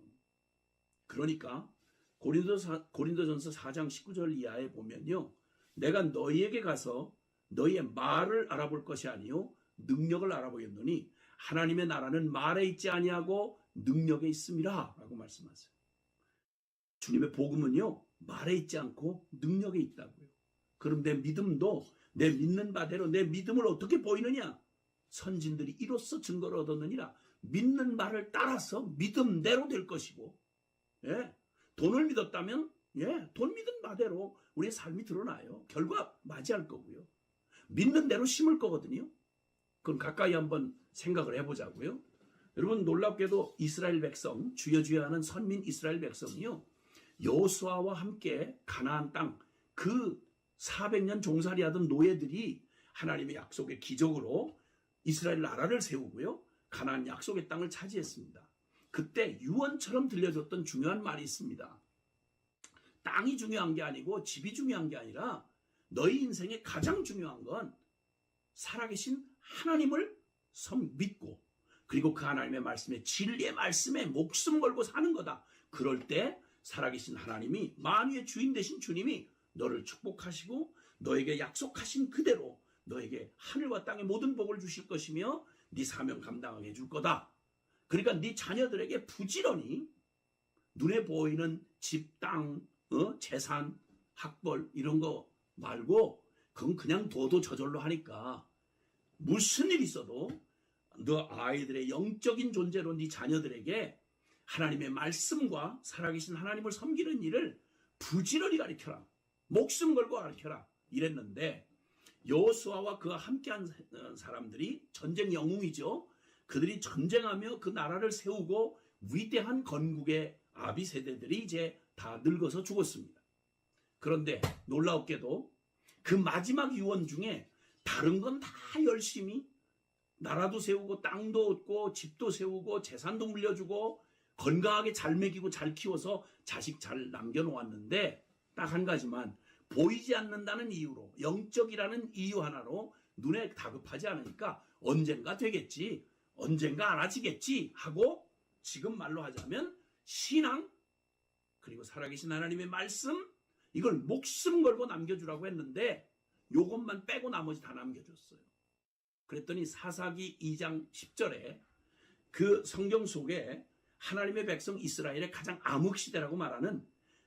그러니까 고린도전서 4장 19절 이하에 보면요. 내가 너희에게 가서 너희의 말을 알아볼 것이 아니요 능력을 알아보겠노니 하나님의 나라는 말에 있지 아니하고 능력에 있음이라 라고 말씀하세요. 주님의 복음은요 말에 있지 않고 능력에 있다고요. 그럼 내 믿음도 내 믿는 바대로 내 믿음을 어떻게 보이느냐? 선진들이 이로써 증거를 얻었느니라. 믿는 말을 따라서 믿음대로 될 것이고 돈을 믿었다면 돈 믿은 바대로 우리의 삶이 드러나요. 결과 맞이할 거고요. 믿는 대로 심을 거거든요. 그럼 가까이 한번 생각을 해보자고요. 여러분 놀랍게도 이스라엘 백성 주여 주여 하는 선민 이스라엘 백성이요. 여호수아와 함께 가나안 땅 그 400년 종살이하던 노예들이 하나님의 약속의 기적으로 이스라엘 나라를 세우고요. 가나안 약속의 땅을 차지했습니다. 그때 유언처럼 들려줬던 중요한 말이 있습니다. 땅이 중요한 게 아니고 집이 중요한 게 아니라 너희 인생에 가장 중요한 건 살아계신 하나님을 믿고 그리고 그 하나님의 말씀에 진리의 말씀에 목숨 걸고 사는 거다. 그럴 때 살아계신 하나님이 만유의 주인 되신 주님이 너를 축복하시고 너에게 약속하신 그대로 너에게 하늘과 땅의 모든 복을 주실 것이며 네 사명 감당하게 해줄 거다. 그러니까 네 자녀들에게 부지런히 눈에 보이는 집, 땅, 재산, 학벌 이런 거 말고 그건 그냥 둬도 저절로 하니까 무슨 일 있어도 너 아이들의 영적인 존재로 네 자녀들에게 하나님의 말씀과 살아계신 하나님을 섬기는 일을 부지런히 가르쳐라. 목숨 걸고 가르쳐라. 이랬는데 여호수아와 그와 함께한 사람들이 전쟁 영웅이죠. 그들이 전쟁하며 그 나라를 세우고 위대한 건국의 아비 세대들이 이제 다 늙어서 죽었습니다. 그런데 놀라웠게도 그 마지막 유언 중에 다른 건 다 열심히 나라도 세우고 땅도 얻고 집도 세우고 재산도 물려주고 건강하게 잘 먹이고 잘 키워서 자식 잘 남겨놓았는데 딱 한 가지만 보이지 않는다는 이유로 영적이라는 이유 하나로 눈에 다급하지 않으니까 언젠가 되겠지 언젠가 알아지겠지 하고 지금 말로 하자면 신앙 그리고 살아계신 하나님의 말씀 이걸 목숨 걸고 남겨주라고 했는데 요것만 빼고 나머지 다 남겨줬어요. 그랬더니 사사기 2장 10절에 그 성경 속에 하나님의 백성 이스라엘의 가장 암흑시대라고 말하는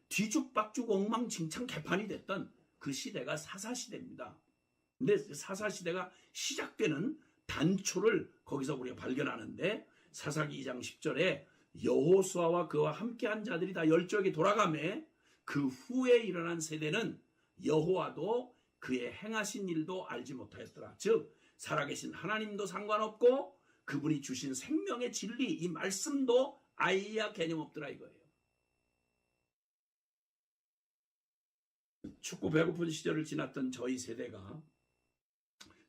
뒤죽박죽 엉망진창 개판이 됐던 그 시대가 사사시대입니다. 근데 사사시대가 시작되는 단초를 거기서 우리가 발견하는데 사사기 2장 10절에 여호수아와 그와 함께한 자들이 다 열조에게 돌아가매 그 후에 일어난 세대는 여호와도 그의 행하신 일도 알지 못하였더라. 즉 살아계신 하나님도 상관없고 그분이 주신 생명의 진리 이 말씀도 아이야 개념 없더라 이거예요. 춥고 배고픈 시절을 지났던 저희 세대가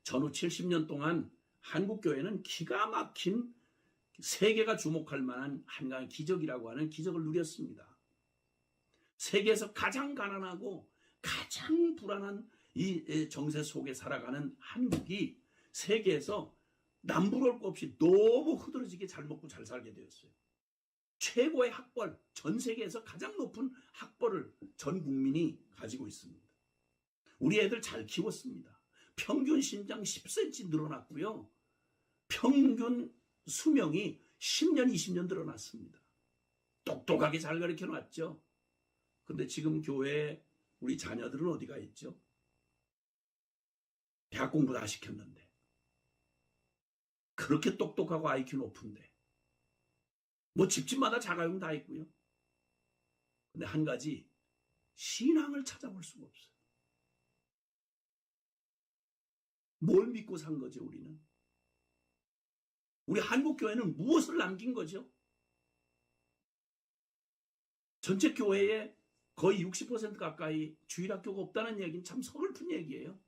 전후 70년 동안 한국교회는 기가 막힌 세계가 주목할 만한 한가한 기적이라고 하는 기적을 누렸습니다. 세계에서 가장 가난하고 가장 불안한 이 정세 속에 살아가는 한국이 세계에서 남부럴 것 없이 너무 흐드러지게 잘 먹고 잘 살게 되었어요. 최고의 학벌, 전 세계에서 가장 높은 학벌을 전 국민이 가지고 있습니다. 우리 애들 잘 키웠습니다. 평균 신장 10cm 늘어났고요. 평균 수명이 10년, 20년 늘어났습니다. 똑똑하게 잘 가르쳐 놨죠. 근데 지금 교회에 우리 자녀들은 어디가 있죠? 대학 공부 다 시켰는데. 그렇게 똑똑하고 IQ 높은데. 뭐 집집마다 자가용 다 있고요. 근데 한 가지 신앙을 찾아볼 수가 없어요. 뭘 믿고 산 거죠, 우리는? 우리 한국교회는 무엇을 남긴 거죠? 전체 교회의 거의 60% 가까이 주일학교가 없다는 얘기는 참 서글픈 얘기예요.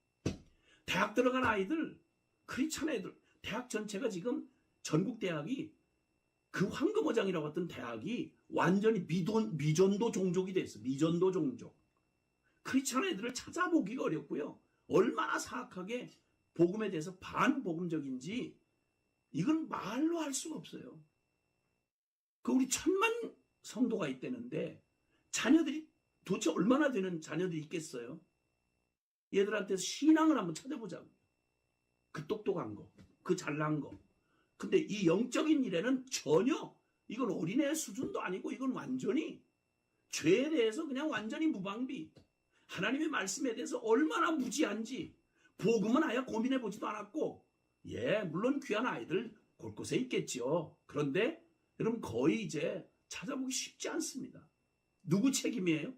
대학 들어간 아이들, 크리스찬 애들, 대학 전체가 지금 전국 대학이 그 황금어장이라고 했던 대학이 완전히 미전도 종족이 됐어. 미전도 종족. 크리스찬 애들을 찾아보기가 어렵고요. 얼마나 사악하게 복음에 대해서 반복음적인지 이건 말로 할 수가 없어요. 그 우리 1000만 성도가 있다는데 자녀들이 도대체 얼마나 되는 자녀들이 있겠어요? 얘들한테 신앙을 한번 찾아보자고. 그 똑똑한 거, 그 잘난 거. 근데 이 영적인 일에는 전혀 이건 어린애 수준도 아니고 이건 완전히 죄에 대해서 그냥 완전히 무방비. 하나님의 말씀에 대해서 얼마나 무지한지 복음은 아예 고민해보지도 않았고 물론 귀한 아이들 곳곳에 있겠죠. 그런데 여러분 거의 이제 찾아보기 쉽지 않습니다. 누구 책임이에요?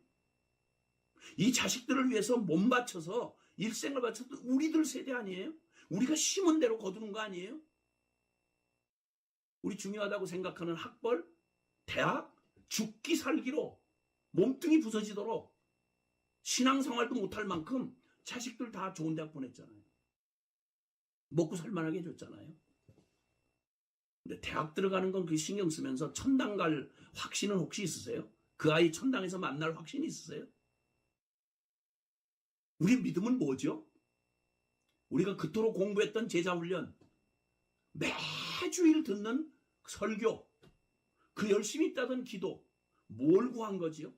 이 자식들을 위해서 몸 바쳐서 일생을 바쳐서 우리들 세대 아니에요? 우리가 심은 대로 거두는 거 아니에요? 우리 중요하다고 생각하는 학벌, 대학, 죽기 살기로 몸뚱이 부서지도록 신앙생활도 못할 만큼 자식들 다 좋은 대학 보냈잖아요. 먹고 살만하게 해줬잖아요. 근데 대학 들어가는 건 그 신경 쓰면서 천당 갈 확신은 혹시 있으세요? 그 아이 천당에서 만날 확신이 있으세요? 우리 믿음은 뭐죠? 우리가 그토록 공부했던 제자훈련, 매주일 듣는 설교, 그 열심히 따던 기도, 뭘 구한 거지요?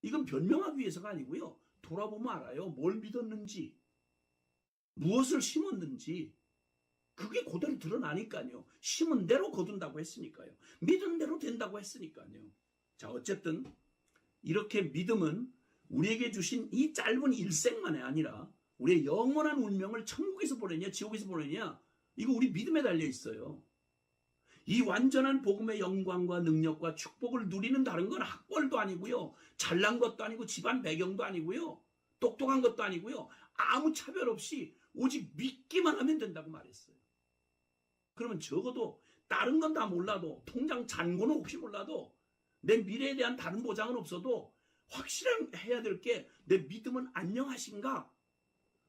이건 변명하기 위해서가 아니고요. 돌아보면 알아요. 뭘 믿었는지, 무엇을 심었는지, 그게 그대로 드러나니까요. 심은 대로 거둔다고 했으니까요. 믿은 대로 된다고 했으니까요. 자, 어쨌든 이렇게 믿음은 우리에게 주신 이 짧은 일생만이 아니라 우리의 영원한 운명을 천국에서 보내냐 지옥에서 보내냐, 이거 우리 믿음에 달려 있어요. 이 완전한 복음의 영광과 능력과 축복을 누리는 다른 건 학벌도 아니고요. 잘난 것도 아니고 집안 배경도 아니고요. 똑똑한 것도 아니고요. 아무 차별 없이 오직 믿기만 하면 된다고 말했어요. 그러면 적어도 다른 건 다 몰라도, 통장 잔고는 혹시 몰라도, 내 미래에 대한 다른 보장은 없어도 확실해야 될 게, 내 믿음은 안녕하신가?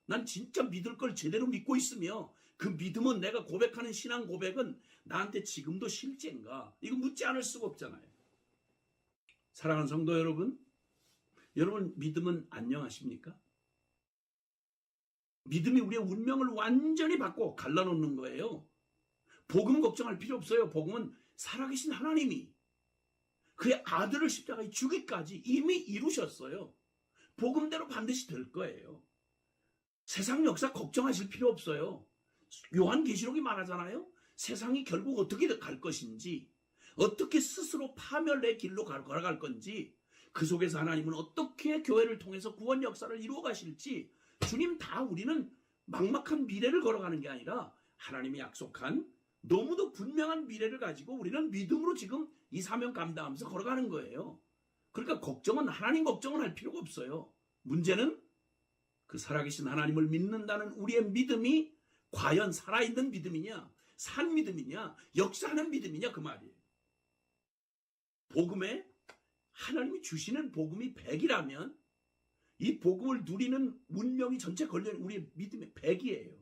난 진짜 믿을 걸 제대로 믿고 있으며 그 믿음은, 내가 고백하는 신앙 고백은 나한테 지금도 실제인가? 이거 묻지 않을 수가 없잖아요. 사랑하는 성도 여러분, 여러분 믿음은 안녕하십니까? 믿음이 우리의 운명을 완전히 바꿔 갈라놓는 거예요. 복음 걱정할 필요 없어요. 복음은 살아계신 하나님이 그의 아들을 십자가에 죽이기까지 이미 이루셨어요. 복음대로 반드시 될 거예요. 세상 역사 걱정하실 필요 없어요. 요한계시록이 말하잖아요. 세상이 결국 어떻게 갈 것인지, 어떻게 스스로 파멸의 길로 걸어갈 건지, 그 속에서 하나님은 어떻게 교회를 통해서 구원 역사를 이루어 가실지, 주님 다 우리는 막막한 미래를 걸어가는 게 아니라 하나님이 약속한 너무도 분명한 미래를 가지고 우리는 믿음으로 지금 이 사명 감당하면서 걸어가는 거예요. 그러니까 걱정은, 하나님 걱정은 할 필요가 없어요. 문제는 그 살아계신 하나님을 믿는다는 우리의 믿음이 과연 살아있는 믿음이냐, 산 믿음이냐, 역사하는 믿음이냐, 그 말이에요. 복음에 하나님이 주시는 복음이 100이라면 이 복음을 누리는 운명이 전체 걸려있는 우리의 믿음의 100이에요.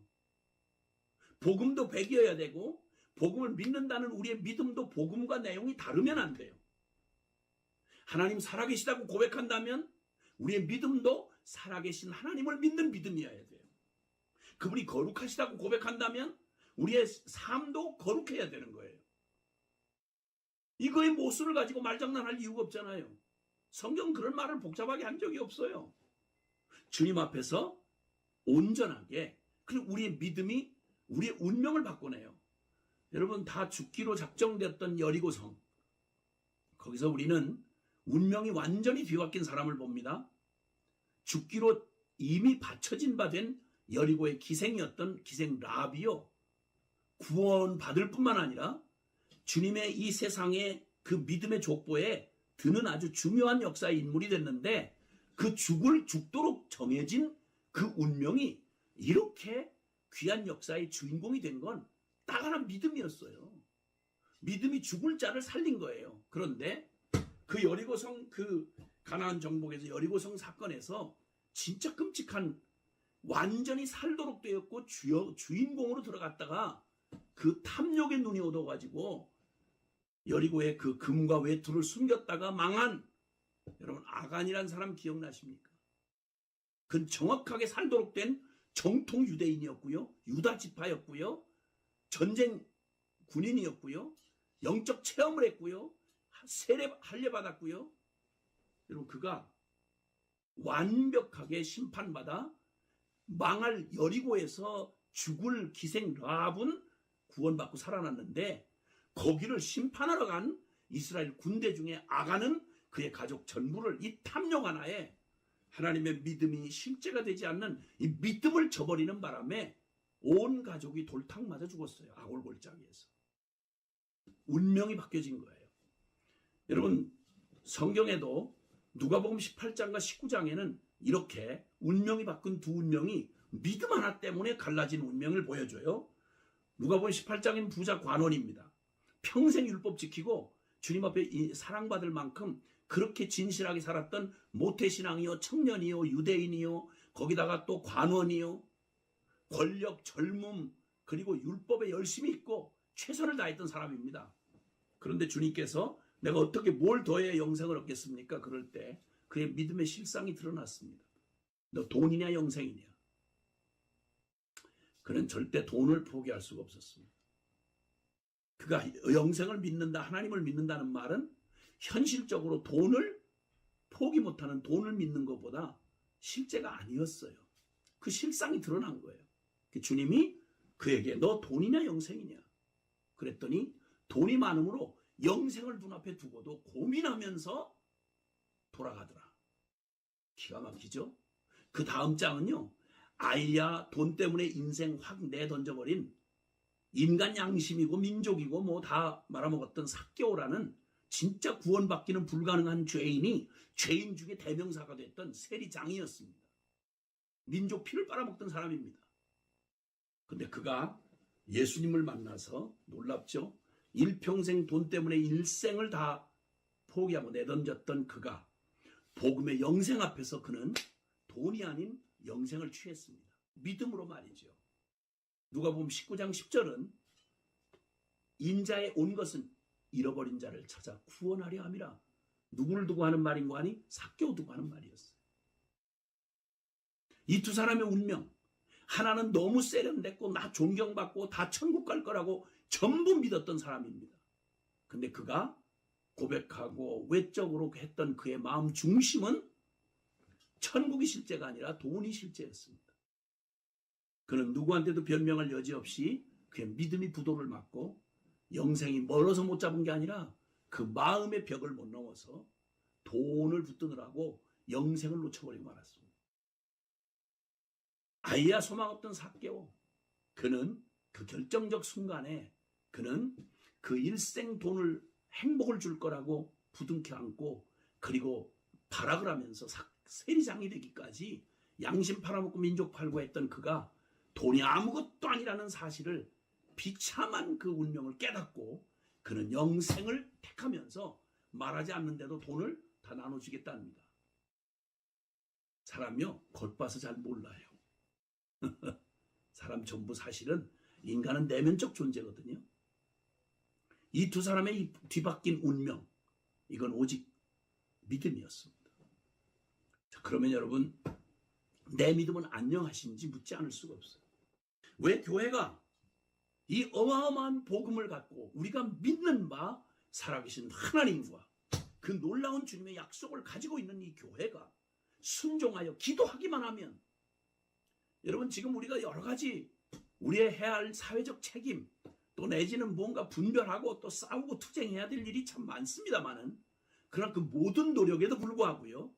복음도 100이어야 되고, 복음을 믿는다는 우리의 믿음도 복음과 내용이 다르면 안 돼요. 하나님 살아계시다고 고백한다면 우리의 믿음도 살아계신 하나님을 믿는 믿음이어야 돼요. 그분이 거룩하시다고 고백한다면 우리의 삶도 거룩해야 되는 거예요. 이거의 모순을 가지고 말장난할 이유가 없잖아요. 성경은 그런 말을 복잡하게 한 적이 없어요. 주님 앞에서 온전하게, 그리고 우리의 믿음이 우리의 운명을 바꿔내요. 여러분, 다 죽기로 작정되었던 여리고성, 거기서 우리는 운명이 완전히 뒤바뀐 사람을 봅니다. 죽기로 이미 바쳐진 바 된 여리고의 기생이었던 기생 라합이요, 구원받을 뿐만 아니라 주님의 이 세상의 그 믿음의 족보에 드는 아주 중요한 역사의 인물이 됐는데, 그 죽도록 정해진 그 운명이 이렇게 귀한 역사의 주인공이 된 건 딱 하나 믿음이었어요. 믿음이 죽을 자를 살린 거예요. 그런데 그 여리고성, 그 가나안 정복에서 여리고성 사건에서 진짜 끔찍한, 완전히 살도록 되었고 주인공으로 들어갔다가 그 탐욕의 눈이 얻어가지고 여리고의 그 금과 외투를 숨겼다가 망한, 여러분 아간이라는 사람 기억나십니까? 그건 정확하게 살도록 된 정통 유대인이었고요, 유다 지파였고요, 전쟁 군인이었고요, 영적 체험을 했고요, 할례 받았고요. 여러분, 그가 완벽하게 심판받아 망할 여리고에서 죽을 기생 라합은 구원받고 살아났는데, 거기를 심판하러 간 이스라엘 군대 중에 아간은 그의 가족 전부를 이 탐욕 하나에, 하나님의 믿음이 실제가 되지 않는 이 믿음을 저버리는 바람에 온 가족이 돌탕 맞아 죽었어요. 아골골짜기에서. 운명이 바뀌어진 거예요. 여러분, 성경에도 누가복음 18장과 19장에는 이렇게 운명이 바뀐 두 운명이 믿음 하나 때문에 갈라진 운명을 보여줘요. 누가복음 18장에는 부자 관원입니다. 평생 율법 지키고 주님 앞에 사랑받을 만큼 그렇게 진실하게 살았던 모태신앙이요, 청년이요, 유대인이요, 거기다가 또 관원이요, 권력, 젊음, 그리고 율법에 열심히 있고 최선을 다했던 사람입니다. 그런데 주님께서 내가 어떻게 뭘 더해야 영생을 얻겠습니까? 그럴 때 그의 믿음의 실상이 드러났습니다. 너 돈이냐 영생이냐? 그는 절대 돈을 포기할 수가 없었습니다. 그가 영생을 믿는다, 하나님을 믿는다는 말은 현실적으로 돈을 포기 못하는 돈을 믿는 것보다 실제가 아니었어요. 그 실상이 드러난 거예요. 주님이 그에게 너 돈이냐 영생이냐? 그랬더니 돈이 많음으로 영생을 눈앞에 두고도 고민하면서 돌아가더라. 기가 막히죠? 그 다음 장은요. 아이야 돈 때문에 인생 확 내던져버린 인간 양심이고 민족이고 뭐 다 말아먹었던 삭개오라는 진짜 구원받기는 불가능한 죄인이 죄인 중에 대명사가 됐던 세리장이었습니다. 민족 피를 빨아먹던 사람입니다. 근데 그가 예수님을 만나서 놀랍죠? 일평생 돈 때문에 일생을 다 포기하고 내던졌던 그가 복음의 영생 앞에서 그는 돈이 아닌 영생을 취했습니다. 믿음으로 말이죠. 누가복음 19장 10절은 인자에 온 것은 잃어버린 자를 찾아 구원하려 함이라. 누구를 두고 하는 말인 거 아니? 삭개오 두고 하는 말이었어요. 이 두 사람의 운명, 하나는 너무 세련됐고 나 존경받고 다 천국 갈 거라고 전부 믿었던 사람입니다. 근데 그가 고백하고 외적으로 했던 그의 마음 중심은 천국이 실제가 아니라 돈이 실제였습니다. 그는 누구한테도 변명할 여지 없이 그의 믿음이 부도를 맞고 영생이 멀어서 못 잡은 게 아니라 그 마음의 벽을 못 넘어서 돈을 붙드느라고 영생을 놓쳐버리고 말았습니다. 아이야 소망 없던 삭개오, 그는 그 결정적 순간에 그는 그 일생 돈을 행복을 줄 거라고 부둥켜 안고 그리고 발악을 하면서 세리장이 되기까지 양심 팔아먹고 민족 팔고 했던 그가 돈이 아무것도 아니라는 사실을 비참한 그 운명을 깨닫고 그는 영생을 택하면서 말하지 않는데도 돈을 다 나눠주겠답니다. 사람이요 겉봐서 잘 몰라요. 사람 전부 사실은 인간은 내면적 존재거든요. 이 두 사람의 뒤바뀐 운명, 이건 오직 믿음이었습니다. 자, 그러면 여러분, 내 믿음은 안녕하신지 묻지 않을 수가 없어요. 왜 교회가 이 어마어마한 복음을 갖고 우리가 믿는 바 살아계신 하나님과 그 놀라운 주님의 약속을 가지고 있는 이 교회가 순종하여 기도하기만 하면, 여러분 지금 우리가 여러 가지 우리의 해야 할 사회적 책임 또 내지는 뭔가 분별하고 또 싸우고 투쟁해야 될 일이 참 많습니다만은, 그러나 그 모든 노력에도 불구하고요,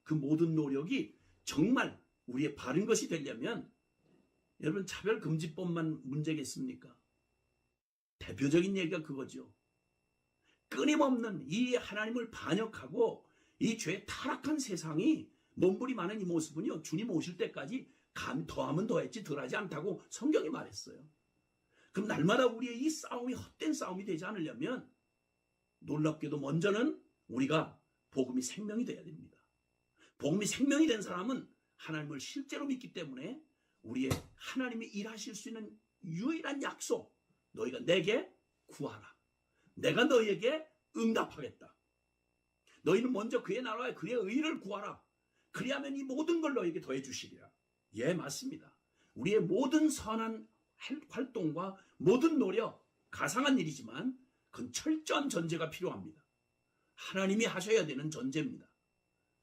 그 모든 노력이 정말 우리의 바른 것이 되려면 여러분 차별금지법만 문제겠습니까? 대표적인 얘기가 그거죠. 끊임없는 이 하나님을 반역하고 이 죄에 타락한 세상이 몸부림 많은 이 모습은요, 주님 오실 때까지 더하면 더했지 덜하지 않다고 성경이 말했어요. 그럼 날마다 우리의 이 싸움이 헛된 싸움이 되지 않으려면 놀랍게도 먼저는 우리가 복음이 생명이 돼야 됩니다. 복음이 생명이 된 사람은 하나님을 실제로 믿기 때문에 우리의 하나님이 일하실 수 있는 유일한 약속, 너희가 내게 구하라. 내가 너희에게 응답하겠다. 너희는 먼저 그의 나라와 그의 의를 구하라. 그리하면 이 모든 걸 너희에게 더해 주시리라. 예, 맞습니다. 우리의 모든 선한 활동과 모든 노력, 가상한 일이지만 그건 철저한 전제가 필요합니다. 하나님이 하셔야 되는 전제입니다.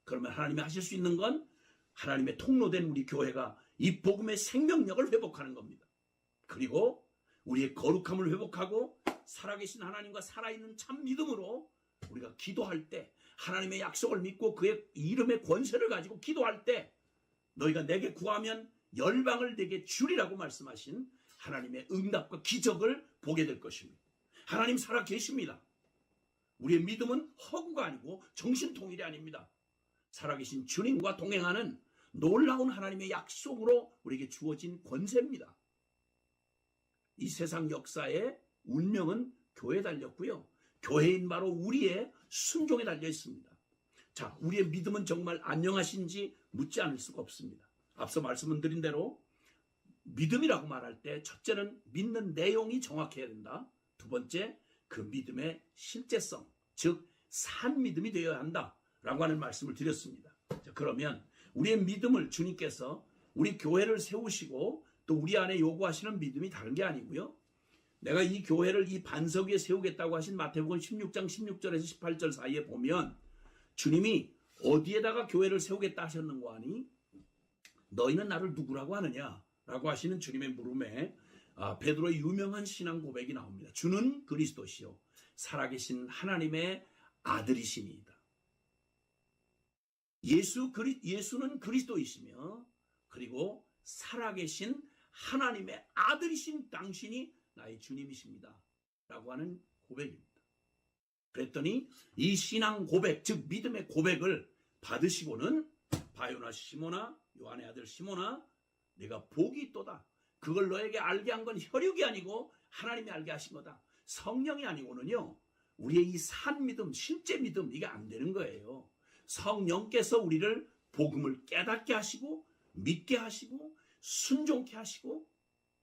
그러면 하나님이 하실 수 있는 건 하나님의 통로된 우리 교회가 이 복음의 생명력을 회복하는 겁니다. 그리고 우리의 거룩함을 회복하고 살아계신 하나님과 살아있는 참 믿음으로 우리가 기도할 때, 하나님의 약속을 믿고 그의 이름의 권세를 가지고 기도할 때 너희가 내게 구하면 열방을 내게 주리라고 말씀하신 하나님의 응답과 기적을 보게 될 것입니다. 하나님 살아 계십니다. 우리의 믿음은 허구가 아니고 정신통일이 아닙니다. 살아계신 주님과 동행하는 놀라운 하나님의 약속으로 우리에게 주어진 권세입니다. 이 세상 역사의 운명은 교회에 달렸고요, 교회인 바로 우리의 순종에 달려 있습니다. 자, 우리의 믿음은 정말 안녕하신지 묻지 않을 수가 없습니다. 앞서 말씀드린 대로 믿음이라고 말할 때 첫째는 믿는 내용이 정확해야 된다. 두 번째, 그 믿음의 실제성, 즉 산 믿음이 되어야 한다라고 하는 말씀을 드렸습니다. 자, 그러면 우리의 믿음을 주님께서 우리 교회를 세우시고 또 우리 안에 요구하시는 믿음이 다른 게 아니고요. 내가 이 교회를 이 반석 위에 세우겠다고 하신 마태복음 16장 16절에서 18절 사이에 보면 주님이 어디에다가 교회를 세우겠다 하셨는가 하니 너희는 나를 누구라고 하느냐 라고 하시는 주님의 물음에 베드로의 유명한 신앙 고백이 나옵니다. 주는 그리스도시요 살아계신 하나님의 아들이시니이다. 예수는 그리스도이시며 그리고 살아계신 하나님의 아들이신 당신이 나의 주님이십니다 라고 하는 고백입니다. 그랬더니 이 신앙 고백, 즉 믿음의 고백을 받으시고는 바요나 시모나, 요한의 아들 시모나, 내가 복이 있도다. 그걸 너에게 알게 한 건 혈육이 아니고 하나님이 알게 하신 거다. 성령이 아니고는요, 우리의 이 산 믿음, 실제 믿음, 이게 안 되는 거예요. 성령께서 우리를 복음을 깨닫게 하시고 믿게 하시고 순종케 하시고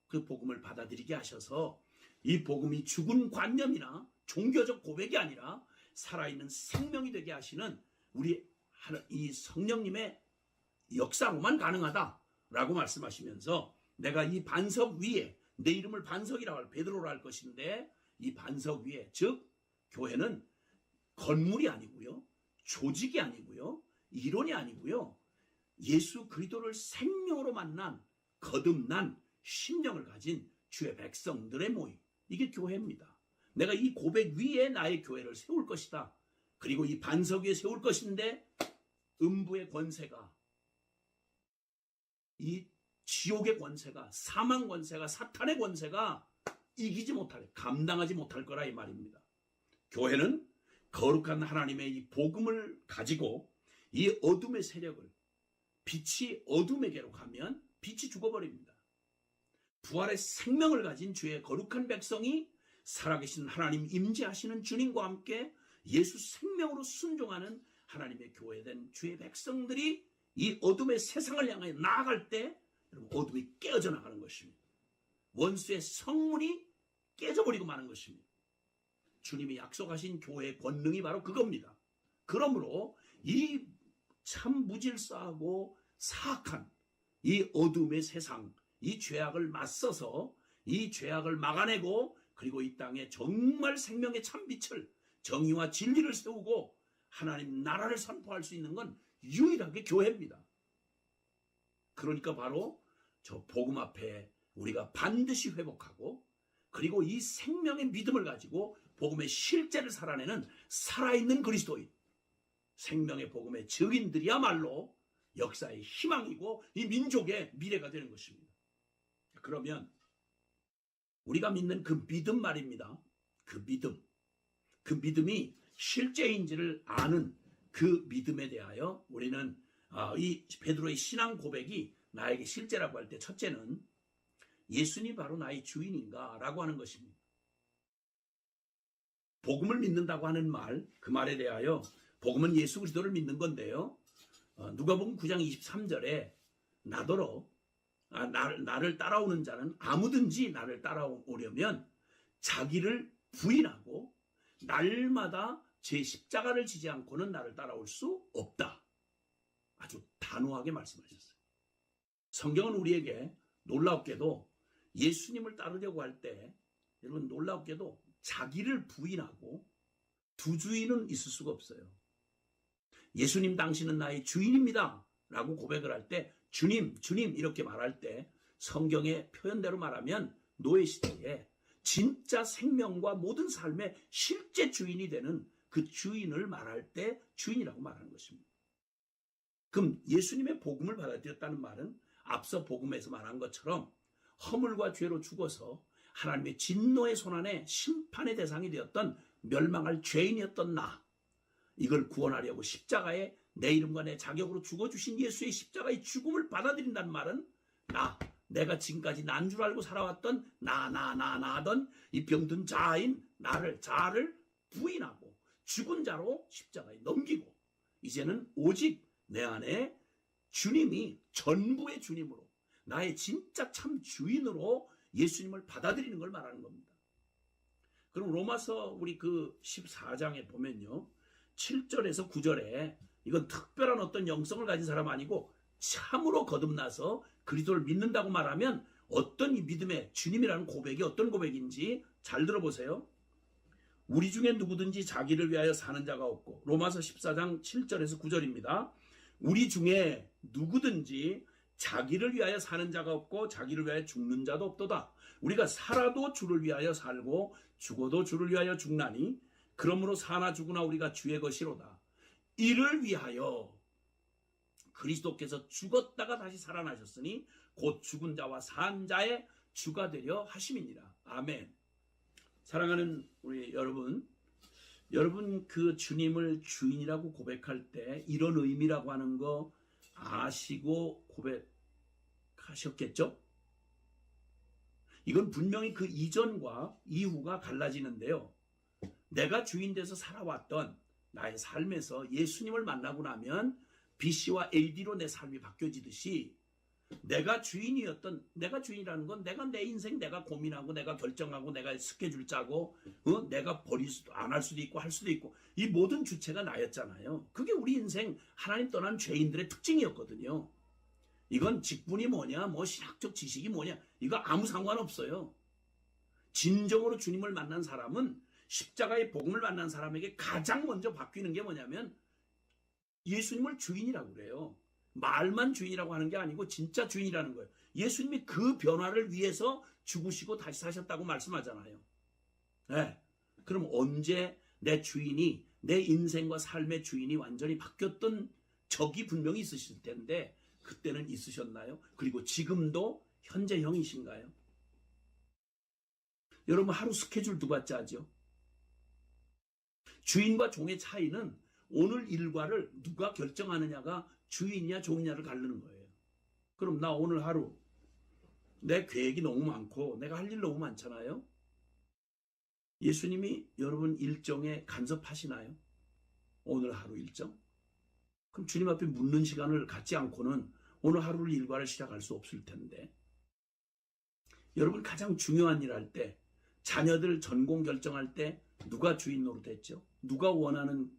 그 복음을 받아들이게 하셔서 이 복음이 죽은 관념이나 종교적 고백이 아니라 살아있는 생명이 되게 하시는 우리 이 성령님의 역사로만 가능하다라고 말씀하시면서 내가 이 반석 위에 내 이름을 반석이라고 할 베드로라 할 것인데 이 반석 위에 즉 교회는 건물이 아니고요. 조직이 아니고요. 이론이 아니고요. 예수 그리스도를 생명으로 만난 거듭난 심령을 가진 주의 백성들의 모임. 이게 교회입니다. 내가 이 고백 위에 나의 교회를 세울 것이다. 그리고 이 반석 위에 세울 것인데 음부의 권세가 이 지옥의 권세가 사망 권세가 사탄의 권세가 이기지 못할 감당하지 못할 거라 이 말입니다. 교회는 거룩한 하나님의 이 복음을 가지고 이 어둠의 세력을 빛이 어둠에게로 가면 빛이 죽어버립니다. 부활의 생명을 가진 주의 거룩한 백성이 살아계신 하나님 임재하시는 주님과 함께 예수 생명으로 순종하는 하나님의 교회된 주의 백성들이 이 어둠의 세상을 향해 나아갈 때 여러분 어둠이 깨어져 나가는 것입니다. 원수의 성문이 깨져버리고 마는 것입니다. 주님이 약속하신 교회의 권능이 바로 그겁니다. 그러므로 이 참 무질서하고 사악한 이 어둠의 세상, 이 죄악을 맞서서 이 죄악을 막아내고 그리고 이 땅에 정말 생명의 참빛을 정의와 진리를 세우고 하나님 나라를 선포할 수 있는 건 유일하게 교회입니다. 그러니까 바로 저 복음 앞에 우리가 반드시 회복하고 그리고 이 생명의 믿음을 가지고 복음의 실제를 살아내는 살아있는 그리스도인 생명의 복음의 증인들이야말로 역사의 희망이고 이 민족의 미래가 되는 것입니다. 그러면 우리가 믿는 그 믿음 말입니다. 그 믿음이 실제인지를 아는 그 믿음에 대하여 우리는 이 베드로의 신앙 고백이 나에게 실제라고 할 때 첫째는 예수님이 바로 나의 주인인가 라고 하는 것입니다. 복음을 믿는다고 하는 말, 그 말에 대하여 복음은 예수 그리스도를 믿는 건데요. 누가복음 9장 23절에 나더러 나를 따라오는 자는 아무든지 나를 따라오려면 자기를 부인하고 날마다 제 십자가를 지지 않고는 나를 따라올 수 없다. 아주 단호하게 말씀하셨어요. 성경은 우리에게 놀랍게도 예수님을 따르려고 할 때 여러분 놀랍게도 자기를 부인하고 두 주인은 있을 수가 없어요. 예수님 당신은 나의 주인입니다 라고 고백을 할 때 주님 이렇게 말할 때 성경의 표현대로 말하면 노예 시대에 진짜 생명과 모든 삶의 실제 주인이 되는 그 주인을 말할 때 주인이라고 말하는 것입니다. 그럼 예수님의 복음을 받아들였다는 말은 앞서 복음에서 말한 것처럼 허물과 죄로 죽어서 하나님의 진노의 손안에 심판의 대상이 되었던 멸망할 죄인이었던 나, 이걸 구원하려고 십자가에 내 이름과 내 자격으로 죽어주신 예수의 십자가의 죽음을 받아들인다는 말은 내가 지금까지 난 줄 알고 살아왔던 하던 이 병든 자아인 자를 부인하고 죽은 자로 십자가에 넘기고 이제는 오직 내 안에 주님이 전부의 주님으로, 나의 진짜 참 주인으로 예수님을 받아들이는 걸 말하는 겁니다. 그럼 로마서 우리 그 14장에 보면요, 7절에서 9절에 이건 특별한 어떤 영성을 가진 사람 아니고 참으로 거듭나서 그리스도를 믿는다고 말하면 어떤 이 믿음의 주님이라는 고백이 어떤 고백인지 잘 들어보세요. 우리 중에 누구든지 자기를 위하여 사는 자가 없고, 로마서 14장 7절에서 9절입니다. 우리 중에 누구든지 자기를 위하여 사는 자가 없고 자기를 위하여 죽는 자도 없도다. 우리가 살아도 주를 위하여 살고 죽어도 주를 위하여 죽나니 그러므로 사나 죽으나 우리가 주의 것이로다. 이를 위하여 그리스도께서 죽었다가 다시 살아나셨으니 곧 죽은 자와 산 자의 주가 되려 하심이니라. 아멘. 사랑하는 우리 여러분 그 주님을 주인이라고 고백할 때 이런 의미라고 하는 거 아시고 고백하셨겠죠? 이건 분명히 그 이전과 이후가 갈라지는데요. 내가 주인 돼서 살아왔던 나의 삶에서 예수님을 만나고 나면 BC와 AD로 내 삶이 바뀌어지듯이 내가 주인이라는 건 내가 내 인생 내가 고민하고 내가 결정하고 내가 스케줄 짜고 내가 버릴 수도 안 할 수도 있고 할 수도 있고 이 모든 주체가 나였잖아요. 그게 우리 인생 하나님 떠난 죄인들의 특징이었거든요. 이건 직분이 뭐냐 뭐 신학적 지식이 뭐냐 이거 아무 상관없어요. 진정으로 주님을 만난 사람은 십자가의 복음을 만난 사람에게 가장 먼저 바뀌는 게 뭐냐면 예수님을 주인이라고 그래요. 말만 주인이라고 하는 게 아니고 진짜 주인이라는 거예요. 예수님이 그 변화를 위해서 죽으시고 다시 사셨다고 말씀하잖아요. 네. 그럼 언제 내 주인이 내 인생과 삶의 주인이 완전히 바뀌었던 적이 분명히 있으실 텐데 그때는 있으셨나요? 그리고 지금도 현재형이신가요? 여러분 하루 스케줄 누가 짜죠? 주인과 종의 차이는 오늘 일과를 누가 결정하느냐가 주인이냐 종이냐를 가르는 거예요. 그럼 나 오늘 하루 내 계획이 너무 많고 내가 할 일 너무 많잖아요. 예수님이 여러분 일정에 간섭하시나요? 오늘 하루 일정? 그럼 주님 앞에 묻는 시간을 갖지 않고는 오늘 하루를 일과를 시작할 수 없을 텐데 여러분 가장 중요한 일 할 때 자녀들 전공 결정할 때 누가 주인 노릇했죠? 누가 원하는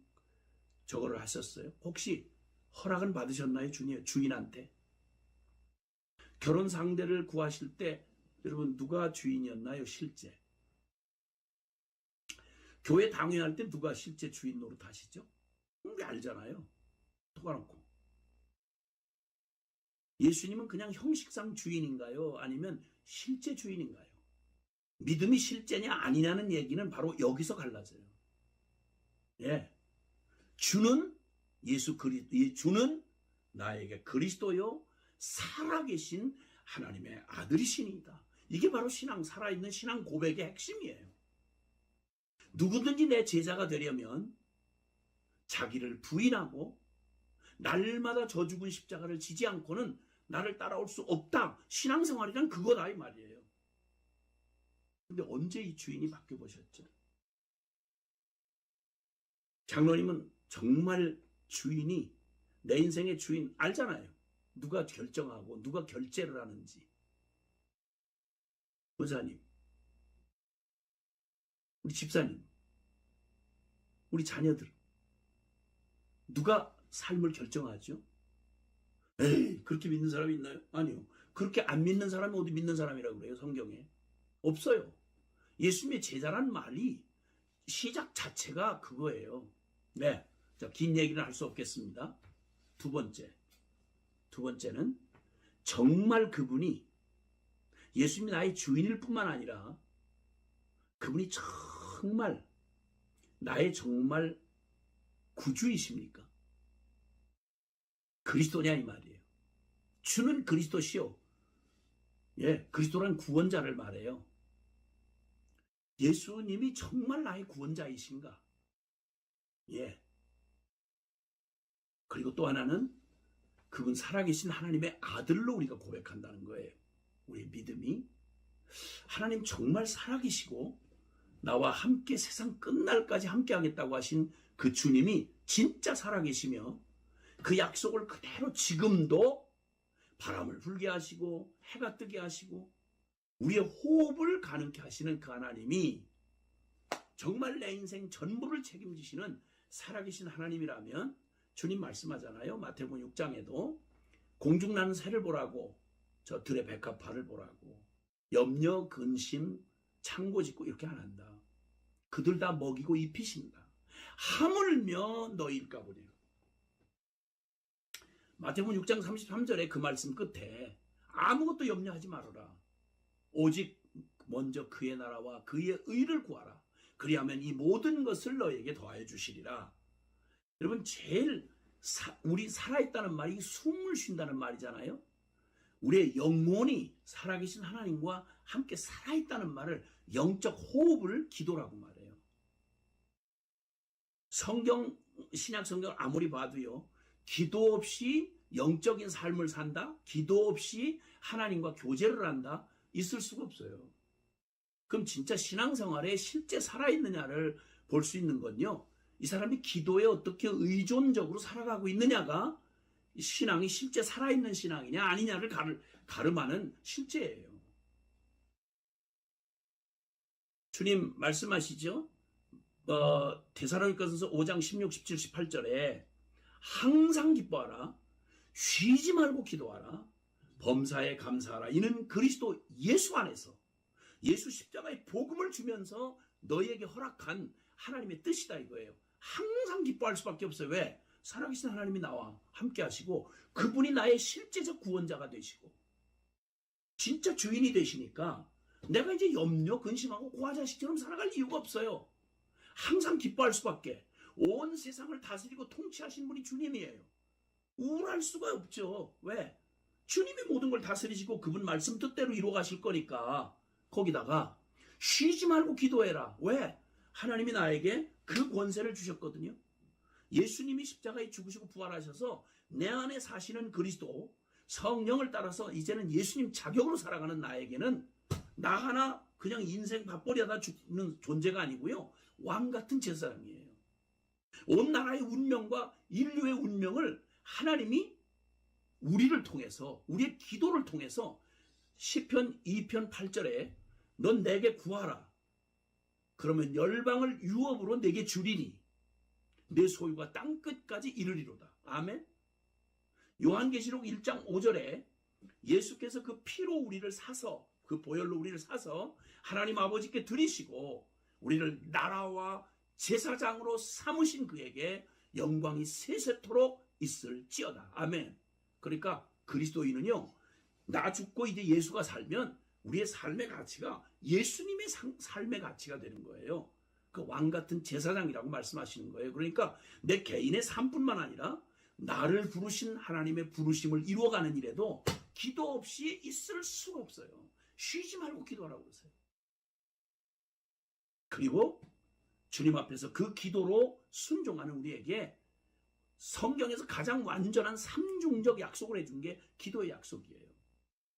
저거를 하셨어요? 혹시 허락은 받으셨나요? 주인한테? 결혼 상대를 구하실 때 여러분 누가 주인이었나요? 실제? 교회 당회할 때 누가 실제 주인 노릇 하시죠? 우리 알잖아요. 토가놓고. 예수님은 그냥 형식상 주인인가요? 아니면 실제 주인인가요? 믿음이 실제냐 아니냐는 얘기는 바로 여기서 갈라져요. 예. 주는 주는 나에게 그리스도요 살아계신 하나님의 아들이시니이다. 이게 바로 신앙, 살아있는 신앙 고백의 핵심이에요. 누구든지 내 제자가 되려면 자기를 부인하고 날마다 저 죽은 십자가를 지지 않고는 나를 따라올 수 없다. 신앙생활이란 그거다 이 말이에요. 근데 언제 이 주인이 바뀌어 보셨죠? 장로님은 정말 주인이 내 인생의 주인 알잖아요. 누가 결정하고 누가 결제를 하는지. 의사님, 우리 집사님, 우리 자녀들 누가 삶을 결정하죠? 에이, 그렇게 믿는 사람이 있나요? 아니요. 그렇게 안 믿는 사람이 어디 믿는 사람이라고 그래요? 성경에 없어요. 예수님의 제자란 말이 시작 자체가 그거예요. 네, 자, 긴 얘기는 할 수 없겠습니다. 두 번째는 정말 그분이 예수님이 나의 주인일 뿐만 아니라 그분이 정말 나의 정말 구주이십니까? 그리스도냐 이 말이에요. 주는 그리스도시요. 예, 그리스도란 구원자를 말해요. 예수님이 정말 나의 구원자이신가? 예. 그리고 또 하나는 그분 살아계신 하나님의 아들로 우리가 고백한다는 거예요. 우리의 믿음이 하나님 정말 살아계시고 나와 함께 세상 끝날까지 함께 하겠다고 하신 그 주님이 진짜 살아계시며 그 약속을 그대로 지금도 바람을 불게 하시고 해가 뜨게 하시고 우리의 호흡을 가능케 하시는 그 하나님이 정말 내 인생 전부를 책임지시는 살아계신 하나님이라면 주님 말씀하잖아요. 마태복음 6장에도 공중 나는 새를 보라고 저 들의 백합화를 보라고 염려 근심 창고 짓고 이렇게 안 한다. 그들 다 먹이고 입히신다. 하물며 너희일까 보냐. 마태복음 6장 33절에 그 말씀 끝에 아무것도 염려하지 말아라. 오직 먼저 그의 나라와 그의 의를 구하라. 그리하면 이 모든 것을 너에게 더하여 주시리라. 여러분 제일 우리 살아있다는 말이 숨을 쉰다는 말이잖아요. 우리의 영혼이 살아계신 하나님과 함께 살아있다는 말을 영적 호흡을 기도라고 말해요. 신약 성경을 아무리 봐도요. 기도 없이 영적인 삶을 산다? 기도 없이 하나님과 교제를 한다? 있을 수가 없어요. 그럼 진짜 신앙생활에 실제 살아있느냐를 볼 수 있는 건요. 이 사람이 기도에 어떻게 의존적으로 살아가고 있느냐가 신앙이 실제 살아있는 신앙이냐 아니냐를 가름하는 실제예요. 주님 말씀하시죠. 데살로니가전서 5장 16, 17, 18절에 항상 기뻐하라. 쉬지 말고 기도하라. 범사에 감사하라. 이는 그리스도 예수 안에서 예수 십자가의 복음을 주면서 너희에게 허락한 하나님의 뜻이다 이거예요. 항상 기뻐할 수밖에 없어요. 왜? 살아계신 하나님이 나와 함께 하시고 그분이 나의 실제적 구원자가 되시고 진짜 주인이 되시니까 내가 이제 염려 근심하고 고아자식처럼 살아갈 이유가 없어요. 항상 기뻐할 수밖에. 온 세상을 다스리고 통치하신 분이 주님이에요. 우울할 수가 없죠. 왜? 주님이 모든 걸 다스리시고 그분 말씀 뜻대로 이루어 가실 거니까. 거기다가 쉬지 말고 기도해라. 왜? 하나님이 나에게 그 권세를 주셨거든요. 예수님이 십자가에 죽으시고 부활하셔서 내 안에 사시는 그리스도 성령을 따라서 이제는 예수님 자격으로 살아가는 나에게는 나 하나 그냥 인생 밥벌이 하다 죽는 존재가 아니고요. 왕 같은 제사장이에요. 온 나라의 운명과 인류의 운명을 하나님이 우리를 통해서 우리의 기도를 통해서 시편 2편 8절에 넌 내게 구하라. 그러면 열방을 유업으로 내게 주리니 내 소유가 땅끝까지 이르리로다. 아멘. 요한계시록 1장 5절에 예수께서 그 피로 우리를 사서 그 보혈로 우리를 사서 하나님 아버지께 드리시고 우리를 나라와 제사장으로 삼으신 그에게 영광이 세세토록 있을지어다. 아멘. 그러니까 그리스도인은요. 나 죽고 이제 예수가 살면 우리의 삶의 가치가 예수님의 삶의 가치가 되는 거예요. 그 왕 같은 제사장이라고 말씀하시는 거예요. 그러니까 내 개인의 삶뿐만 아니라 나를 부르신 하나님의 부르심을 이루어가는 일에도 기도 없이 있을 수가 없어요. 쉬지 말고 기도하라고 그러세요. 그리고 주님 앞에서 그 기도로 순종하는 우리에게 성경에서 가장 완전한 삼중적 약속을 해준 게 기도의 약속이에요.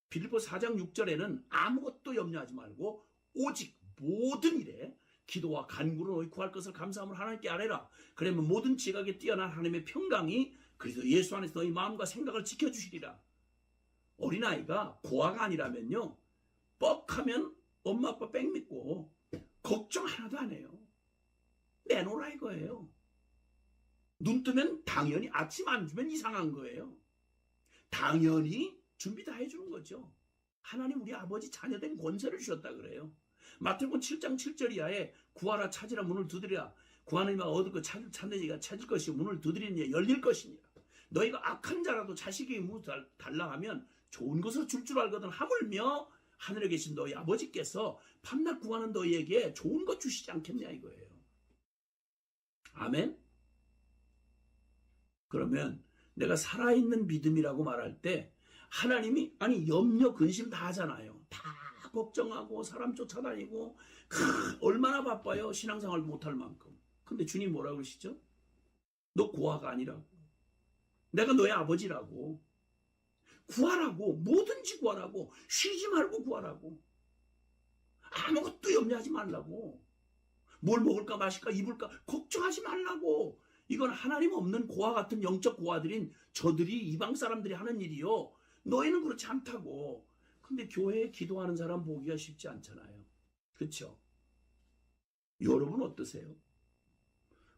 빌립보 4장 6절에는 아무것도 염려하지 말고 오직 모든 일에 기도와 간구로 너희 구할 것을 감사함으로 하나님께 아뢰라. 그러면 모든 지각에 뛰어난 하나님의 평강이 그리스도 예수 안에서 너희 마음과 생각을 지켜주시리라. 어린아이가 고아가 아니라면요. 뻑하면 엄마 아빠 뺑 믿고 걱정 하나도 안 해요. 내놓으라 이거예요. 눈 뜨면 당연히 아침 안 주면 이상한 거예요. 당연히 준비 다 해주는 거죠. 하나님 우리 아버지 자녀된 권세를 주셨다 그래요. 마태복음 7장 7절 이하에 구하라 찾으라 문을 두드리라. 구하는 이가 얻을 것 찾는 이가 찾을 것이요 문을 두드리는 이가 열릴 것이니라. 너희가 악한 자라도 자식에게 문을 달라 하면 좋은 것을 줄 줄 알거든 하물며 하늘에 계신 너희 아버지께서 밤낮 구하는 너희에게 좋은 것 주시지 않겠냐 이거예요. 아멘. 그러면 내가 살아있는 믿음이라고 말할 때 하나님이 아니 염려 근심 다 하잖아요. 다 걱정하고 사람 쫓아다니고 얼마나 바빠요. 신앙생활 못할 만큼. 근데 주님 뭐라고 그러시죠? 너 고아가 아니라고. 내가 너의 아버지라고. 구하라고. 뭐든지 구하라고. 쉬지 말고 구하라고. 아무것도 염려하지 말라고. 뭘 먹을까 마실까 입을까 걱정하지 말라고. 이건 하나님 없는 고아 같은 영적 고아들인 저들이 이방 사람들이 하는 일이요. 너희는 그렇지 않다고. 근데 교회에 기도하는 사람 보기가 쉽지 않잖아요. 그렇죠? 여러분 어떠세요?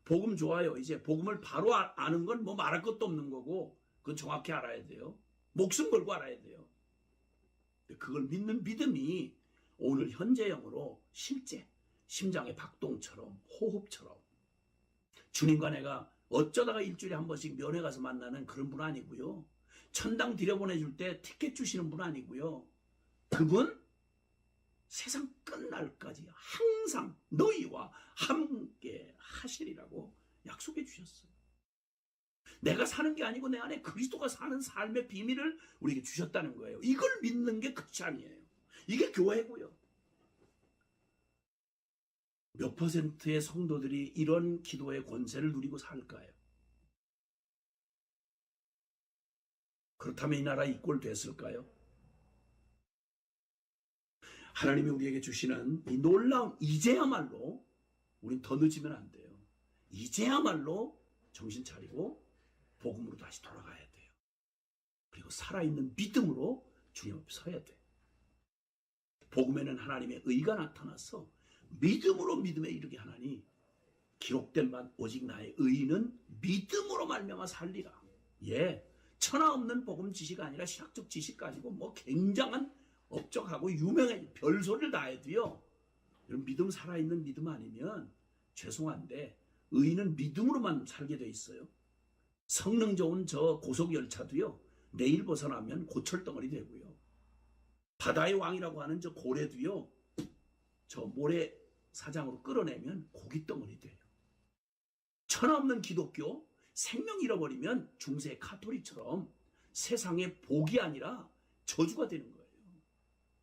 복음 좋아요. 이제 복음을 바로 아는 건 뭐 말할 것도 없는 거고 그건 정확히 알아야 돼요. 목숨 걸고 알아야 돼요. 그걸 믿는 믿음이 오늘 현재형으로 실제 심장의 박동처럼 호흡처럼 주님과 내가 어쩌다가 일주일에 한 번씩 면회 가서 만나는 그런 분 아니고요. 천당 들여보내줄 때 티켓 주시는 분 아니고요. 그분 세상 끝날까지 항상 너희와 함께 하시리라고 약속해 주셨어요. 내가 사는 게 아니고 내 안에 그리스도가 사는 삶의 비밀을 우리에게 주셨다는 거예요. 이걸 믿는 게 크리스찬이에요. 이게 교회고요. 몇 퍼센트의 성도들이 이런 기도의 권세를 누리고 살까요? 그렇다면 이 나라 이 꼴 됐을까요? 하나님이 우리에게 주시는 이 놀라운 이제야말로 우린 더 늦으면 안 돼요. 이제야말로 정신 차리고 복음으로 다시 돌아가야 돼요. 그리고 살아있는 믿음으로 주님 앞에 서야 돼요. 복음에는 하나님의 의가 나타나서 믿음으로 믿음에 이르게 하나니 기록된 바 오직 나의 의는 믿음으로 말미암아 살리라. 예, 천하 없는 복음 지식 아니라 신학적 지식 가지고 뭐 굉장한 업적하고 유명해 별소리를 다 해도요. 이런 믿음 살아있는 믿음 아니면 죄송한데 의인은 믿음으로만 살게 돼 있어요. 성능 좋은 저 고속열차도요. 내일 벗어나면 고철덩어리 되고요. 바다의 왕이라고 하는 저 고래도요. 저 모래사장으로 끌어내면 고깃덩어리 돼요. 천하 없는 기독교 생명 잃어버리면 중세 카톨릭처럼 세상의 복이 아니라 저주가 되는 거예요.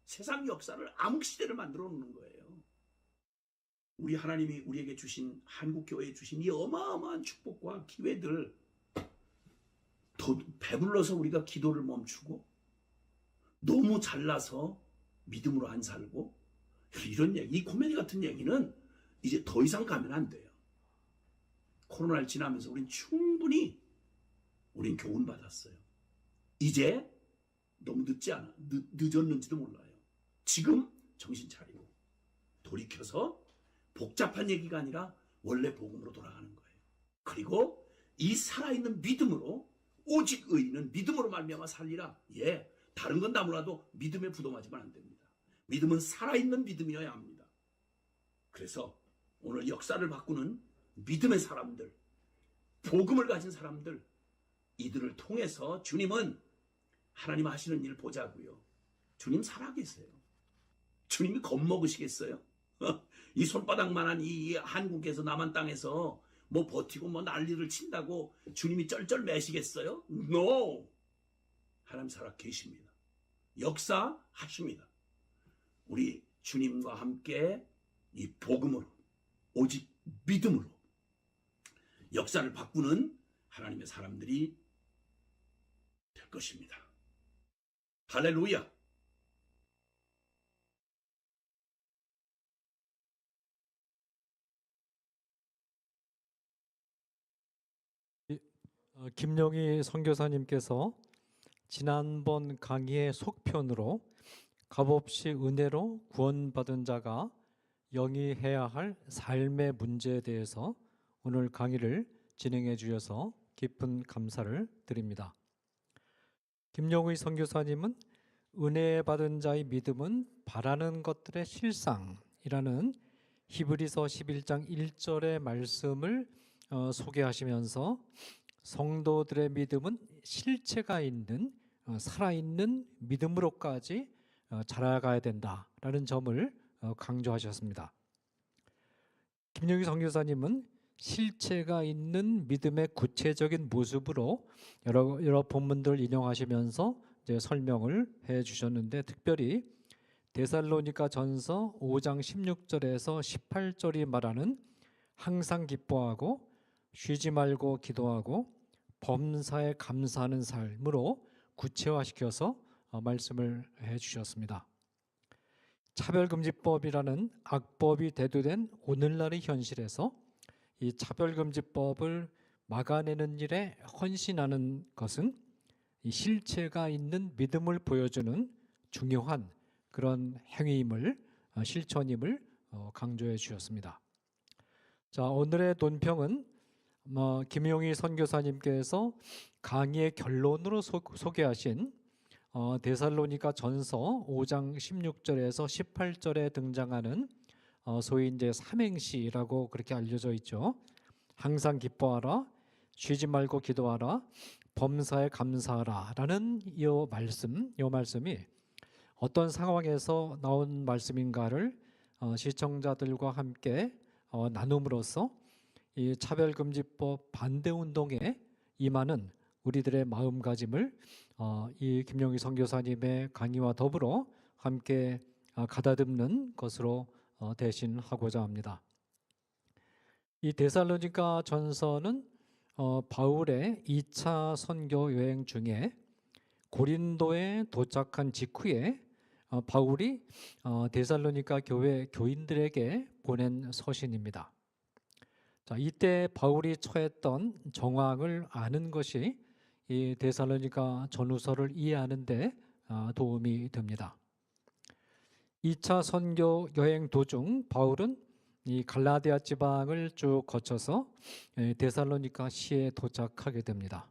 세상 역사를 암흑시대를 만들어 놓는 거예요. 우리 하나님이 우리에게 주신 한국교회에 주신 이 어마어마한 축복과 기회들 더 배불러서 우리가 기도를 멈추고 너무 잘나서 믿음으로 안 살고 이런 얘기, 이 코미디 같은 얘기는 이제 더 이상 가면 안 돼요. 코로나를 지나면서 우린 충분히 우린 교훈받았어요. 이제 너무 늦지 않아. 늦었는지도 몰라요. 지금 정신 차리고 돌이켜서 복잡한 얘기가 아니라 원래 복음으로 돌아가는 거예요. 그리고 이 살아있는 믿음으로 오직 의인은 믿음으로 말미암아 살리라. 예, 다른 건 다 몰라도 믿음에 부동하지만 안 됩니다. 믿음은 살아있는 믿음이어야 합니다. 그래서 오늘 역사를 바꾸는 믿음의 사람들, 복음을 가진 사람들, 이들을 통해서 주님은 하나님 하시는 일 보자고요. 주님 살아계세요. 주님이 겁먹으시겠어요? 이 손바닥만한 이 한국에서 남한 땅에서 뭐 버티고 뭐 난리를 친다고 주님이 쩔쩔 매시겠어요? No! 하나님 살아 계십니다. 역사하십니다. 우리 주님과 함께 이 복음으로 오직 믿음으로 역사를 바꾸는 하나님의 사람들이 될 것입니다. 할렐루야! 김영희 선교사님께서 지난번 강의의 속편으로 값없이 은혜로 구원받은 자가 영위해야 할 삶의 문제에 대해서 오늘 강의를 진행해 주셔서 깊은 감사를 드립니다. 김영희 선교사님은 은혜 받은 자의 믿음은 바라는 것들의 실상이라는 히브리서 11장 1절의 말씀을 소개하시면서 성도들의 믿음은 실체가 있는 살아있는 믿음으로까지 자라가야 된다라는 점을 강조하셨습니다. 김영희 선교사님은 실체가 있는 믿음의 구체적인 모습으로 여러 본문들 인용하시면서 이제 설명을 해 주셨는데 특별히 데살로니가 전서 5장 16절에서 18절이 말하는 항상 기뻐하고 쉬지 말고 기도하고 범사에 감사하는 삶으로 구체화시켜서 말씀을 해 주셨습니다. 차별금지법이라는 악법이 대두된 오늘날의 현실에서 이 차별금지법을 막아내는 일에 헌신하는 것은 이 실체가 있는 믿음을 보여주는 중요한 그런 행위임을 실천임을 강조해 주셨습니다. 자, 오늘의 논평은 김용희 선교사님께서 강의의 결론으로 소개하신 데살로니가 전서 5장 16절에서 18절에 등장하는 소위 이제 삼행시라고 그렇게 알려져 있죠. 항상 기뻐하라, 쉬지 말고 기도하라, 범사에 감사하라라는 이 말씀이 어떤 상황에서 나온 말씀인가를 시청자들과 함께 나눔으로써 이 차별금지법 반대 운동에 임하는 우리들의 마음가짐을 이 김용희 선교사님의 강의와 더불어 함께 가다듬는 것으로 대신하고자 합니다. 이 데살로니가 전서는 바울의 2차 선교 여행 중에 고린도에 도착한 직후에 바울이 데살로니가 교회 교인들에게 보낸 서신입니다. 자, 이때 바울이 처했던 정황을 아는 것이 이 데살로니가 전후서를 이해하는 데 도움이 됩니다. 2차 선교 여행 도중 바울은 이 갈라디아 지방을 쭉 거쳐서 데살로니가 시에 도착하게 됩니다.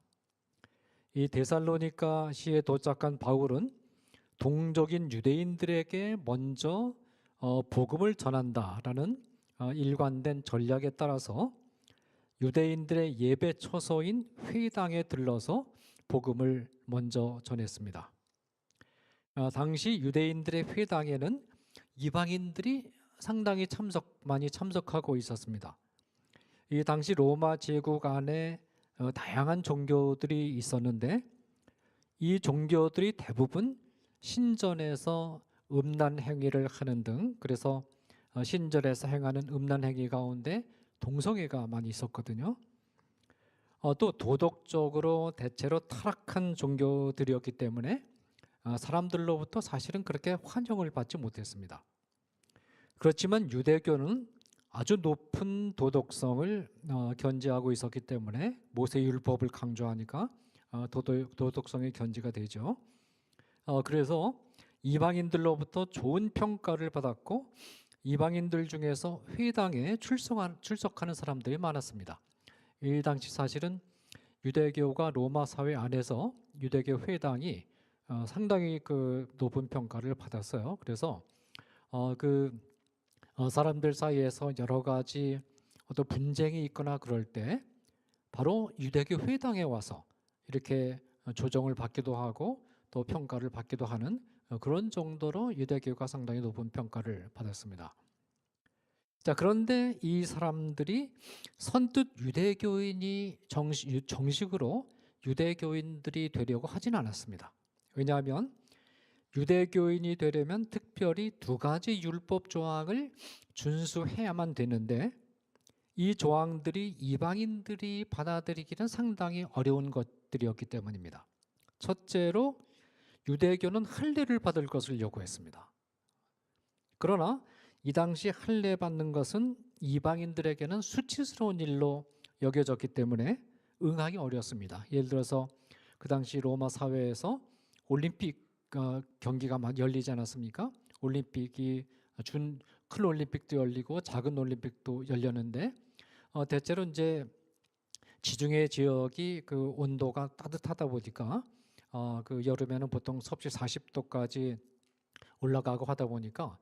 이 데살로니가 시에 도착한 바울은 동족인 유대인들에게 먼저 복음을 전한다라는 일관된 전략에 따라서 유대인들의 예배 처소인 회당에 들러서 복음을 먼저 전했습니다. 당시 유대인들의 회당에는 이방인들이 상당히 많이 참석하고 있었습니다. 이 당시 로마 제국 안에 다양한 종교들이 있었는데 이 종교들이 대부분 신전에서 음란 행위를 하는 등, 그래서 신전에서 행하는 음란 행위 가운데 동성애가 많이 있었거든요. 또 도덕적으로 대체로 타락한 종교들이었기 때문에 사람들로부터 사실은 그렇게 환영을 받지 못했습니다. 그렇지만 유대교는 아주 높은 도덕성을 견지하고 있었기 때문에 모세율법을 강조하니까 도덕성의 견지가 되죠. 그래서 이방인들로부터 좋은 평가를 받았고 이방인들 중에서 회당에 출석하는 사람들이 많았습니다. 이 당시 사실은 유대교가 로마 사회 안에서 유대교 회당이 상당히 그 높은 평가를 받았어요. 그래서 사람들 사이에서 여러 가지 어떤 분쟁이 있거나 그럴 때 바로 유대교 회당에 와서 이렇게 조정을 받기도 하고 또 평가를 받기도 하는 그런 정도로 유대교가 상당히 높은 평가를 받았습니다. 자, 그런데 이 사람들이 선뜻 유대교인이 정식으로 유대교인들이 되려고 하진 않았습니다. 왜냐하면 유대교인이 되려면 특별히 2가지 율법 조항을 준수해야만 되는데 이 조항들이 이방인들이 받아들이기는 상당히 어려운 것들이었기 때문입니다. 첫째로 유대교는 할례를 받을 것을 요구했습니다. 그러나 이 당시 할례 받는 것은 이방인들에게는 수치스러운 일로 여겨졌기 때문에 응하기 어렵습니다. 예를 들어서 그 당시 로마 사회에서 올림픽 경기가 열리지 않았습니까? 올림픽이 큰 올림픽도 열리고 작은 올림픽도 열렸는데 대체로 이제 지중해 지역이 그 온도가 따뜻하다 보니까 그 여름에는 보통 섭씨 40도까지 올라가고 하다 보니까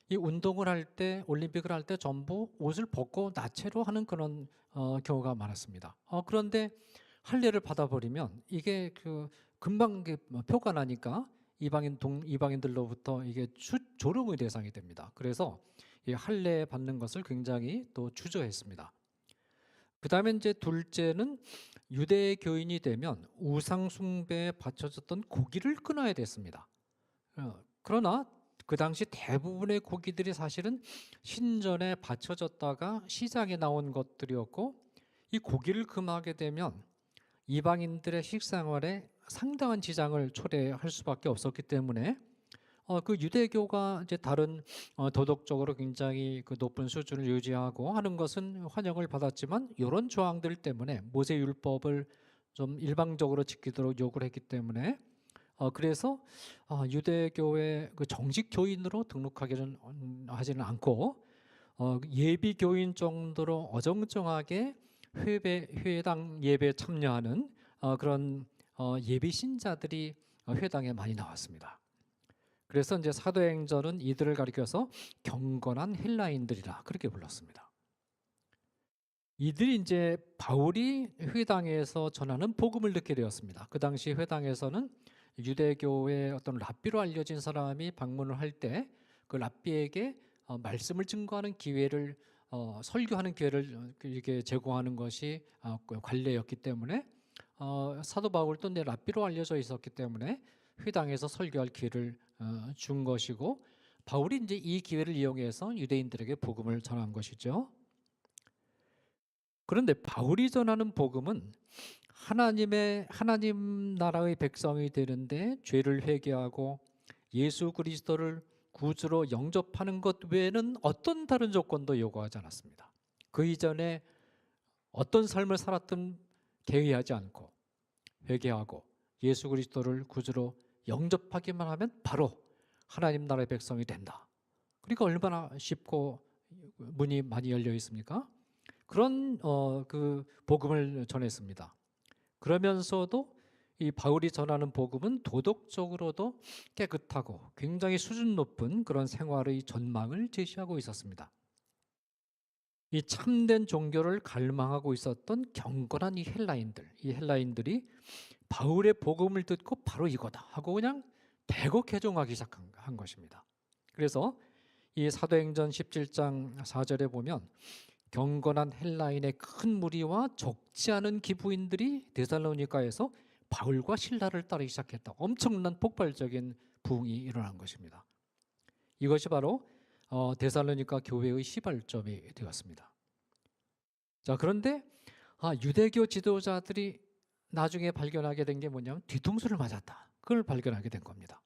이 운동을 할 때, 올림픽을 할 때 전부 옷을 벗고 나체로 하는 그런 경우가 많았습니다. 그런데 할례를 받아버리면 이게 금방 표가 나니까 이방인들로부터 이게 조롱의 대상이 됩니다. 그래서 이 할례 받는 것을 굉장히 또 주저했습니다. 그 다음에 이제 둘째는 유대교인이 되면 우상 숭배에 바쳐졌던 고기를 끊어야 됐습니다. 그러나 그 당시 대부분의 고기들이 사실은 신전에 바쳐졌다가 시장에 나온 것들이었고 이 고기를 금하게 되면 이방인들의 식생활에 상당한 지장을 초래할 수밖에 없었기 때문에 그 유대교가 이제 다른 도덕적으로 굉장히 그 높은 수준을 유지하고 하는 것은 환영을 받았지만 이런 조항들 때문에 모세 율법을 좀 일방적으로 지키도록 요구를 했기 때문에 그래서 유대교의 그 정식 교인으로 등록하기는 하지는 않고 예비 교인 정도로 어정쩡하게 회당 예배에 참여하는 그런 예비 신자들이 회당에 많이 나왔습니다. 그래서 이제 사도행전은 이들을 가리켜서 경건한 헬라인들이라 그렇게 불렀습니다. 이들이 이제 바울이 회당에서 전하는 복음을 듣게 되었습니다. 그 당시 회당에서는 유대교의 어떤 랍비로 알려진 사람이 방문을 할 때 그 랍비에게 말씀을 증거하는 기회를 설교하는 기회를 이렇게 제공하는 것이 관례였기 때문에 사도 바울도 내 랍비로 알려져 있었기 때문에 회당에서 설교할 기회를 준 것이고 바울이 이제 이 기회를 이용해서 유대인들에게 복음을 전한 것이죠. 그런데 바울이 전하는 복음은 하나님 나라의 백성이 되는데 죄를 회개하고 예수 그리스도를 구주로 영접하는 것 외에는 어떤 다른 조건도 요구하지 않았습니다. 그 이전에 어떤 삶을 살았든 개의하지 않고 회개하고 예수 그리스도를 구주로 영접하기만 하면 바로 하나님 나라의 백성이 된다. 그러니까 얼마나 쉽고 문이 많이 열려 있습니까? 그런 그 복음을 전했습니다. 그러면서도 이 바울이 전하는 복음은 도덕적으로도 깨끗하고 굉장히 수준 높은 그런 생활의 전망을 제시하고 있었습니다. 이 참된 종교를 갈망하고 있었던 경건한 이 헬라인들이 바울의 복음을 듣고 바로 이거다 하고 그냥 대거 개종하기 시작한 것입니다. 그래서 이 사도행전 17장 4절에 보면 경건한 헬라인의 큰 무리와 적지 않은 기부인들이 데살로니가에서 바울과 실라를 따르기 시작했다. 엄청난 폭발적인 부흥이 일어난 것입니다. 이것이 바로 데살로니가 교회의 시발점이 되었습니다. 자, 그런데 유대교 지도자들이 나중에 발견하게 된 게 뭐냐면 뒤통수를 맞았다. 그걸 발견하게 된 겁니다.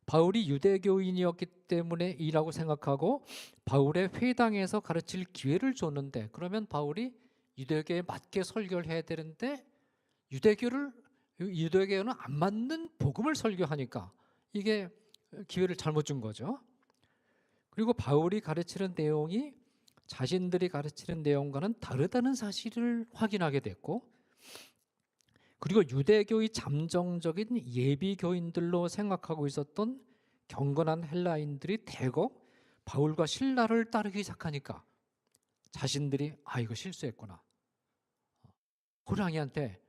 바울이 유대교인이었기 때문에 이라고 생각하고 바울의 회당에서 가르칠 기회를 줬는데 그러면 바울이 유대교에 맞게 설교를 해야 되는데 유대교는 안 맞는 복음을 설교하니까 이게 기회를 잘못 준 거죠. 그리고 바울이 가르치는 내용이 자신들이 가르치는 내용과는 다르다는 사실을 확인하게 됐고 그리고 유대교의 잠정적인 예비교인들로 생각하고 있었던 경건한 헬라인들이 대거 바울과 실라를 따르기 시작하니까 자신들이 이거 실수했구나. 호랑이한테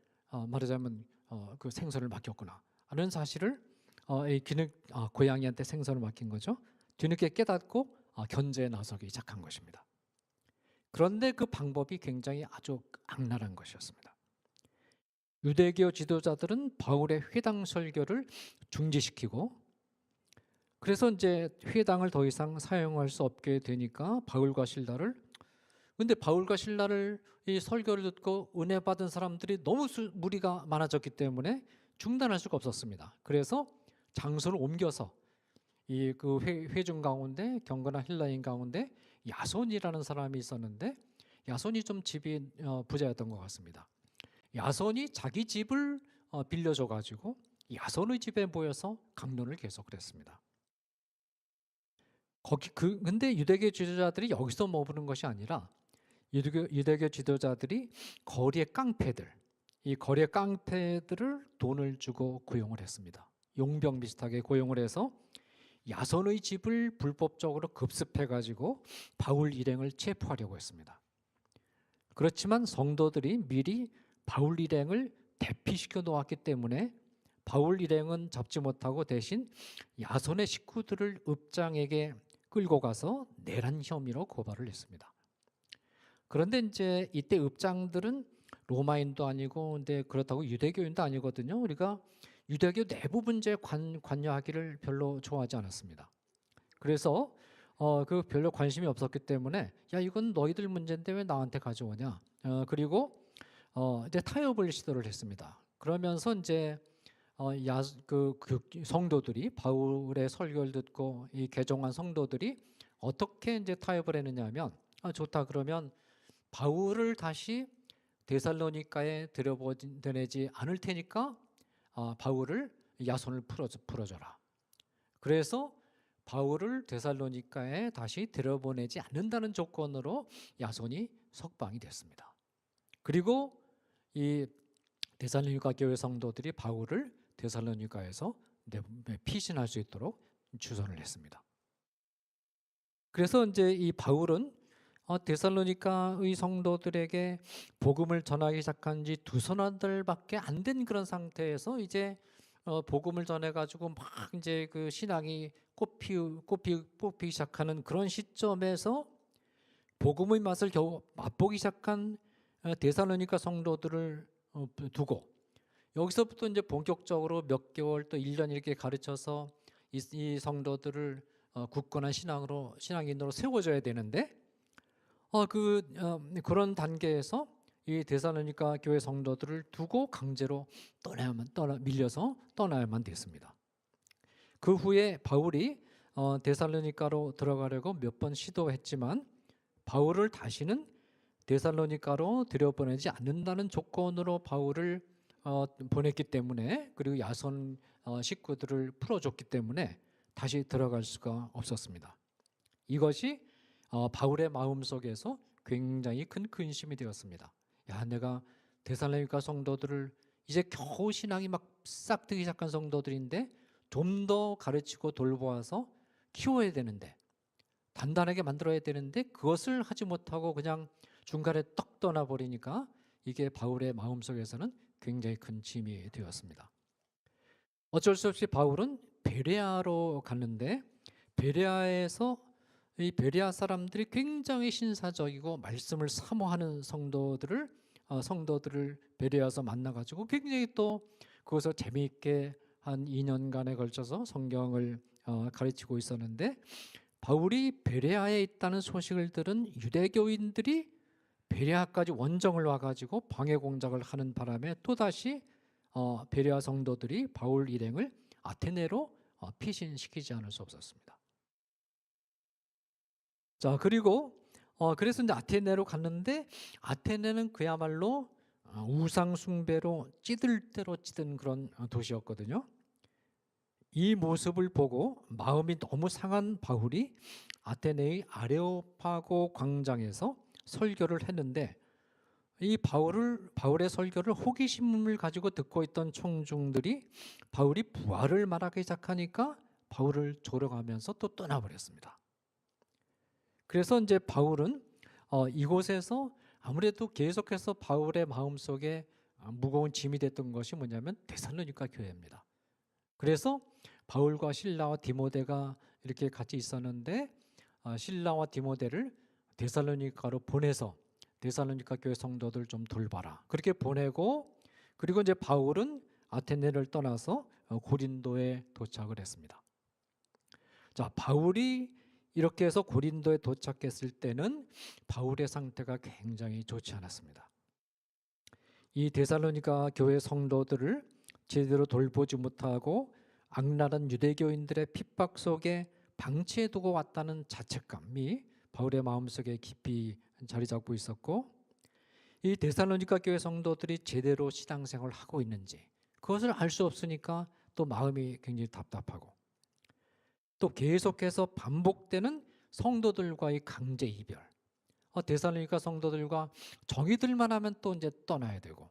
말하자면 그 생선을 맡겼구나 하는 사실을 고양이한테 생선을 맡긴 거죠. 뒤늦게 깨닫고 견제에 나서기 시작한 것입니다. 그런데 그 방법이 굉장히 아주 악랄한 것이었습니다. 유대교 지도자들은 바울의 회당 설교를 중지시키고 그래서 이제 회당을 더 이상 사용할 수 없게 되니까 바울과 실라를 이 설교를 듣고 은혜 받은 사람들이 너무 무리가 많아졌기 때문에 중단할 수가 없었습니다. 그래서 장소를 옮겨서 이 그 회중 가운데 경건한 헬라인 가운데 야손이라는 사람이 있었는데 야손이 좀 집이 부자였던 것 같습니다. 야손이 자기 집을 빌려줘 가지고 야손의 집에 모여서 강론을 계속을 했습니다. 근데 유대교 지도자들이 여기서 머무는 것이 아니라 유대교 지도자들이 이 거리의 깡패들을 돈을 주고 고용을 했습니다. 용병 비슷하게 고용을 해서 야손의 집을 불법적으로 급습해 가지고 바울 일행을 체포하려고 했습니다. 그렇지만 성도들이 미리 바울 일행을 대피시켜 놓았기 때문에 바울 일행은 잡지 못하고 대신 야손의 식구들을 읍장에게 끌고 가서 내란 혐의로 고발을 했습니다. 그런데 이제 이때 읍장들은 로마인도 아니고 근데 그렇다고 유대교인도 아니거든요. 우리가 유대교 내부 문제에 관여하기를 별로 좋아하지 않았습니다. 그래서 그 별로 관심이 없었기 때문에 야 이건 너희들 문제인데 왜 나한테 가져오냐. 그리고 이제 타협을 시도를 했습니다. 그러면서 이제 그 성도들이 바울의 설교를 듣고 이 개종한 성도들이 어떻게 이제 타협을 했느냐면 좋다 그러면 바울을 다시 데살로니가에 들여보내지 않을 테니까 바울을 야손을 풀어줘라. 그래서 바울을 데살로니가에 다시 들여보내지 않는다는 조건으로 야손이 석방이 됐습니다. 그리고 이 데살로니가 교회 성도들이 바울을 데살로니가에서 피신할 수 있도록 주선을 했습니다. 그래서 이제 이 바울은 데살로니가의 성도들에게 복음을 전하기 시작한 지 2서너 달밖에 안 된 그런 상태에서 이제 복음을 전해가지고 막 이제 그 신앙이 뽑히기 시작하는 그런 시점에서 복음의 맛을 겨우 맛보기 시작한 데살로니가 성도들을 두고 여기서부터 이제 본격적으로 몇 개월 또 1년 이렇게 가르쳐서 이 성도들을 굳건한 신앙인으로 세워줘야 되는데 그런 단계에서 이 데살로니가 교회 성도들을 두고 강제로 밀려서 떠나야만 됐습니다. 그 후에 바울이 데살로니가로 들어가려고 몇 번 시도했지만 바울을 다시는 데살로니가로 들여보내지 않는다는 조건으로 바울을 보냈기 때문에 그리고 야손 식구들을 풀어줬기 때문에 다시 들어갈 수가 없었습니다. 이것이 바울의 마음속에서 굉장히 큰 근심이 되었습니다. 야, 내가 데살로니가 성도들을 이제 겨우 신앙이 막 싹트기 시작한 성도들인데 좀 더 가르치고 돌보아서 키워야 되는데 단단하게 만들어야 되는데 그것을 하지 못하고 그냥 중간에 떡 떠나버리니까 이게 바울의 마음속에서는 굉장히 큰 짐이 되었습니다. 어쩔 수 없이 바울은 베레아로 갔는데 베레아에서 이 베레아 사람들이 굉장히 신사적이고 말씀을 사모하는 성도들을 베레아에서 만나가지고 굉장히 또 그것을 재미있게 한 2년간에 걸쳐서 성경을 가르치고 있었는데 바울이 베레아에 있다는 소식을 들은 유대교인들이 베레아까지 원정을 와가지고 방해 공작을 하는 바람에 또다시 베레아 성도들이 바울 일행을 아테네로 피신시키지 않을 수 없었습니다. 자, 그리고 그래서 이제 아테네로 갔는데 아테네는 그야말로 우상 숭배로 찌들 대로 찌든 그런 도시였거든요. 이 모습을 보고 마음이 너무 상한 바울이 아테네의 아레오파고 광장에서 설교를 했는데 이 바울의 설교를 호기심을 가지고 듣고 있던 청중들이 바울이 부활을 말하기 시작하니까 바울을 조롱하면서 또 떠나버렸습니다. 그래서 이제 바울은 이곳에서 아무래도 계속해서 바울의 마음속에 무거운 짐이 됐던 것이 뭐냐면 데살로니가 교회입니다. 그래서 바울과 실라와 디모데가 이렇게 같이 있었는데 실라와 디모데를 데살로니가로 보내서 데살로니가 교회 성도들 좀 돌봐라. 그렇게 보내고 그리고 이제 바울은 아테네를 떠나서 고린도에 도착을 했습니다. 자, 바울이 이렇게 해서 고린도에 도착했을 때는 바울의 상태가 굉장히 좋지 않았습니다. 이 데살로니가 교회 성도들을 제대로 돌보지 못하고 악랄한 유대교인들의 핍박 속에 방치해두고 왔다는 자책감이 바울의 마음속에 깊이 자리 잡고 있었고 이 데살로니가 교회 성도들이 제대로 신앙생활을 하고 있는지 그것을 알 수 없으니까 또 마음이 굉장히 답답하고 또 계속해서 반복되는 성도들과의 강제 이별. 데살로니가 성도들과 정이들만 하면 또 이제 떠나야 되고,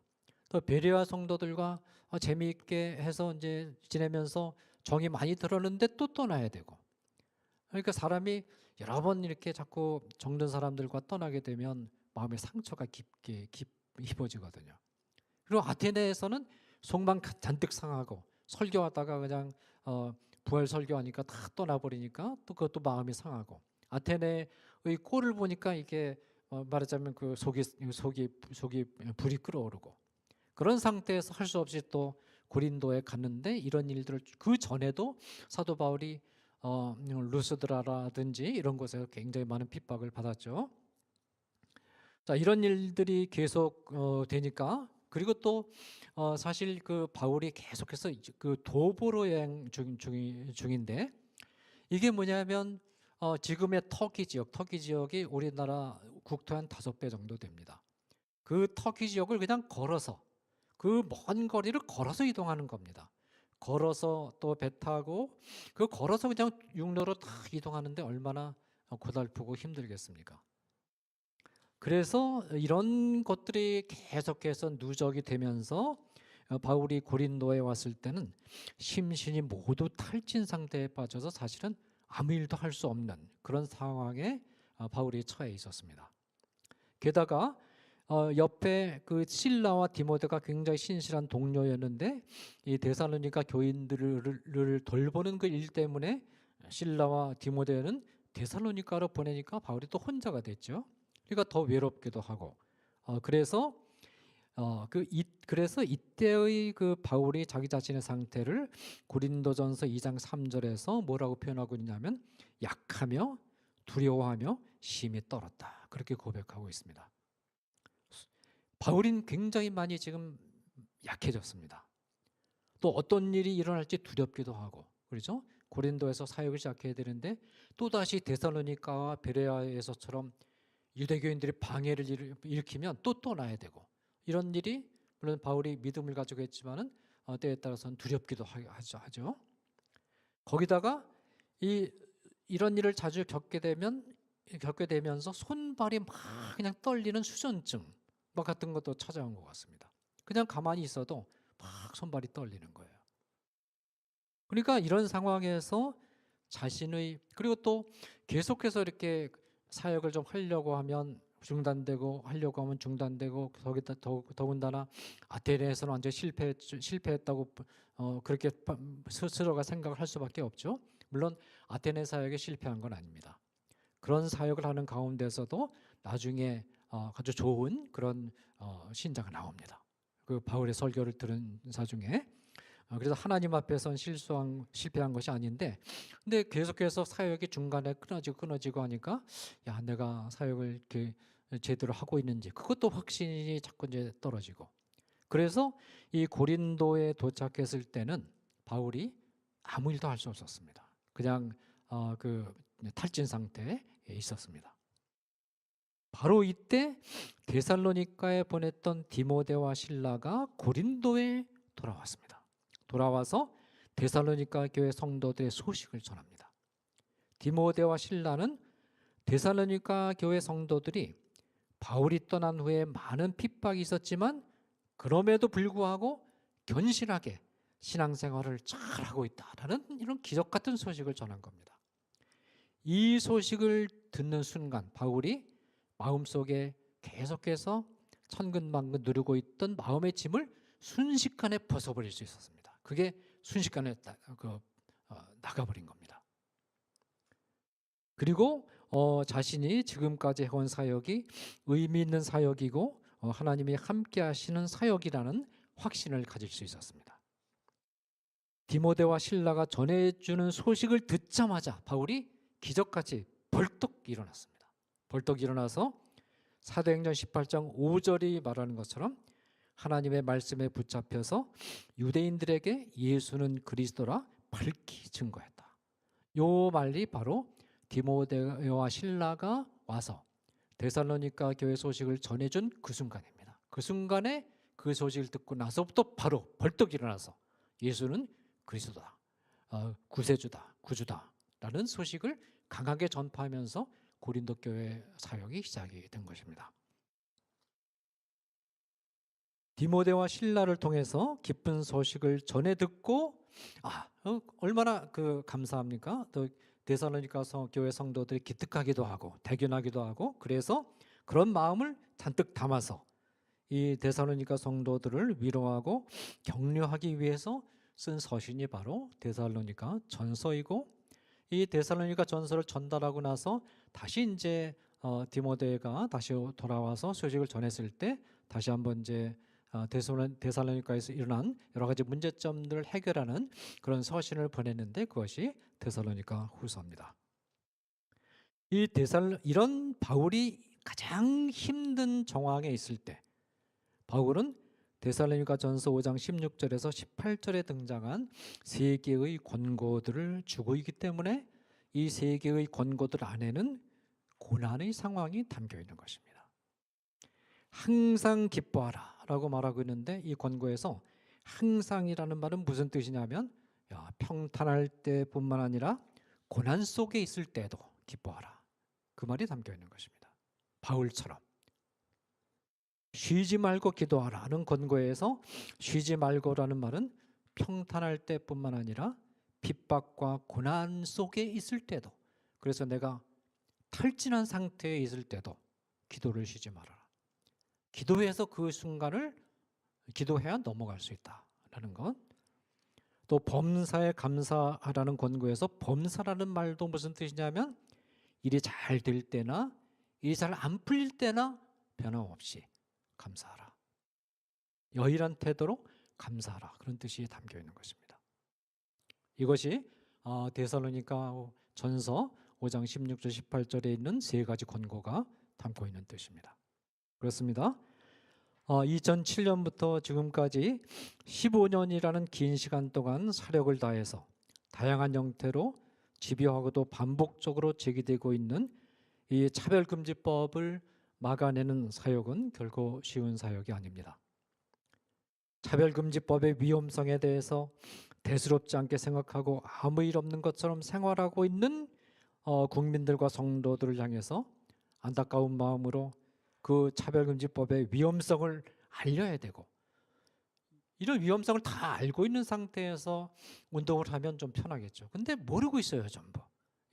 또 베레아 성도들과 재미있게 해서 이제 지내면서 정이 많이 들었는데 또 떠나야 되고. 그러니까 사람이 여러 번 이렇게 자꾸 정든 사람들과 떠나게 되면 마음의 상처가 깊게 입어지거든요. 그리고 아테네에서는 속만 잔뜩 상하고 설교하다가 그냥 부활 설교하니까 다 떠나버리니까 또 그것도 마음이 상하고 아테네의 꼴을 보니까 이게 말하자면 그 속이 불이 끓어오르고 그런 상태에서 할 수 없이 또 고린도에 갔는데 이런 일들을 그 전에도 사도 바울이 루스드라라든지 이런 곳에서 굉장히 많은 핍박을 받았죠. 자, 이런 일들이 계속 되니까 그리고 또 사실 그 바울이 계속해서 그 도보로 여행 중인데 이게 뭐냐면 지금의 터키 지역이 우리나라 국토의 한 5배 정도 됩니다. 그 터키 지역을 그냥 걸어서 그 먼 거리를 걸어서 이동하는 겁니다. 걸어서 또 배 타고 그 걸어서 그냥 육로로 다 이동하는데 얼마나 고달프고 힘들겠습니까? 그래서 이런 것들이 계속해서 누적이 되면서 바울이 고린도에 왔을 때는 심신이 모두 탈진 상태에 빠져서 사실은 아무 일도 할 수 없는 그런 상황에 바울이 처해 있었습니다. 게다가 옆에 그 실라와 디모데가 굉장히 신실한 동료였는데 이 데살로니가 교인들을 돌보는 그 일 때문에 실라와 디모데는 데살로니가로 보내니까 바울이 또 혼자가 됐죠. 그러니까 더 외롭기도 하고 그래서 이때의 그 바울이 자기 자신의 상태를 고린도전서 2장 3절에서 뭐라고 표현하고 있냐면 약하며 두려워하며 심히 떨었다 그렇게 고백하고 있습니다. 바울은 굉장히 많이 지금 약해졌습니다. 또 어떤 일이 일어날지 두렵기도 하고 그렇죠? 고린도에서 사역을 시작해야 되는데 또다시 데살로니가와 베레아에서처럼 유대교인들이 방해를 일으키면 또 떠나야 되고 이런 일이 물론 바울이 믿음을 가지고 했지만은 때에 따라서는 두렵기도 하죠. 거기다가 이런 일을 자주 겪게 되면서 손발이 막 그냥 떨리는 수전증 막 같은 것도 찾아온 것 같습니다. 그냥 가만히 있어도 막 손발이 떨리는 거예요. 그러니까 이런 상황에서 자신의 그리고 또 계속해서 이렇게 사역을 좀 하려고 하면 중단되고 하려고 하면 중단되고 거기다 더군다나 아테네에서는 완전 실패했다고 그렇게 스스로가 생각을 할 수밖에 없죠. 물론 아테네 사역에 실패한 건 아닙니다. 그런 사역을 하는 가운데서도 나중에 아주 좋은 그런 신자가 나옵니다. 그 바울의 설교를 들은 사 중에 그래서 하나님 앞에서는 실패한 것이 아닌데 근데 계속해서 사역이 중간에 끊어지고 하니까 야 내가 사역을 이렇게 제대로 하고 있는지 그것도 확신이 자꾸 이제 떨어지고 그래서 이 고린도에 도착했을 때는 바울이 아무 일도 할 수 없었습니다. 그냥 그 탈진 상태에 있었습니다. 바로 이때 데살로니가에 보냈던 디모데와 실라가 고린도에 돌아왔습니다. 돌아와서 데살로니가 교회 성도들의 소식을 전합니다. 디모데와 실라는 데살로니가 교회 성도들이 바울이 떠난 후에 많은 핍박이 있었지만 그럼에도 불구하고 견실하게 신앙생활을 잘하고 있다라는 이런 기적 같은 소식을 전한 겁니다. 이 소식을 듣는 순간 바울이 마음속에 계속해서 천근만근 누르고 있던 마음의 짐을 순식간에 벗어버릴 수 있었습니다. 그게 순식간에 나가버린 겁니다. 그리고 자신이 지금까지 해온 사역이 의미 있는 사역이고 하나님이 함께 하시는 사역이라는 확신을 가질 수 있었습니다. 디모데와 실라가 전해주는 소식을 듣자마자 바울이 기적같이 벌떡 일어났습니다. 벌떡 일어나서 사도행전 18장 5절이 말하는 것처럼 하나님의 말씀에 붙잡혀서 유대인들에게 예수는 그리스도라 밝히 증거했다. 요 말이 바로 디모데와 실라가 와서 데살로니가 교회 소식을 전해준 그 순간입니다. 그 순간에 그 소식을 듣고 나서부터 바로 벌떡 일어나서 예수는 그리스도다, 구세주다, 구주다라는 소식을 강하게 전파하면서 고린도 교회 사역이 시작이 된 것입니다. 디모데와 실라를 통해서 기쁜 소식을 전해 듣고 얼마나 감사합니까? 또 데살로니가 교회 성도들이 기특하기도 하고 대견하기도 하고 그래서 그런 마음을 잔뜩 담아서 이 데살로니가 성도들을 위로하고 격려하기 위해서 쓴 서신이 바로 데살로니가 전서이고 이 데살로니가 전서를 전달하고 나서 다시 이제 디모데가 다시 돌아와서 소식을 전했을 때 다시 한번 이제 데살로니가에서 일어난 여러 가지 문제점들을 해결하는 그런 서신을 보냈는데 그것이 데살로니가 후서입니다. 이런 바울이 가장 힘든 정황에 있을 때 바울은 데살로니가전서 5장 16절에서 18절에 등장한 세 개의 권고들을 주고 있기 때문에 이 세 개의 권고들 안에는 고난의 상황이 담겨 있는 것입니다. 항상 기뻐하라 라고 말하고 있는데 이 권고에서 항상이라는 말은 무슨 뜻이냐면 평탄할 때뿐만 아니라 고난 속에 있을 때도 기뻐하라, 그 말이 담겨 있는 것입니다. 바울처럼 쉬지 말고 기도하라는 권고에서 쉬지 말고라는 말은 평탄할 때뿐만 아니라 핍박과 고난 속에 있을 때도, 그래서 내가 탈진한 상태에 있을 때도 기도를 쉬지 말아라. 기도해서 그 순간을 기도해야 넘어갈 수 있다라는 것. 또 범사에 감사하라는 권고에서 범사라는 말도 무슨 뜻이냐면 일이 잘 될 때나 일이 잘 안 풀릴 때나 변함없이 감사하라. 여일한 태도로 감사하라. 그런 뜻이 담겨 있는 것입니다. 이것이 데살로니가 전서 5장 16절 18절에 있는 세 가지 권고가 담고 있는 뜻입니다. 그렇습니다. 2007년부터 지금까지 15년이라는 긴 시간 동안 사력을 다해서 다양한 형태로 집요하고도 반복적으로 제기되고 있는 이 차별금지법을 막아내는 사역은 결코 쉬운 사역이 아닙니다. 차별금지법의 위험성에 대해서 대수롭지 않게 생각하고 아무 일 없는 것처럼 생활하고 있는 국민들과 성도들을 향해서 안타까운 마음으로 그 차별금지법의 위험성을 알려야 되고, 이런 위험성을 다 알고 있는 상태에서 운동을 하면 좀 편하겠죠. 근데 모르고 있어요, 전부.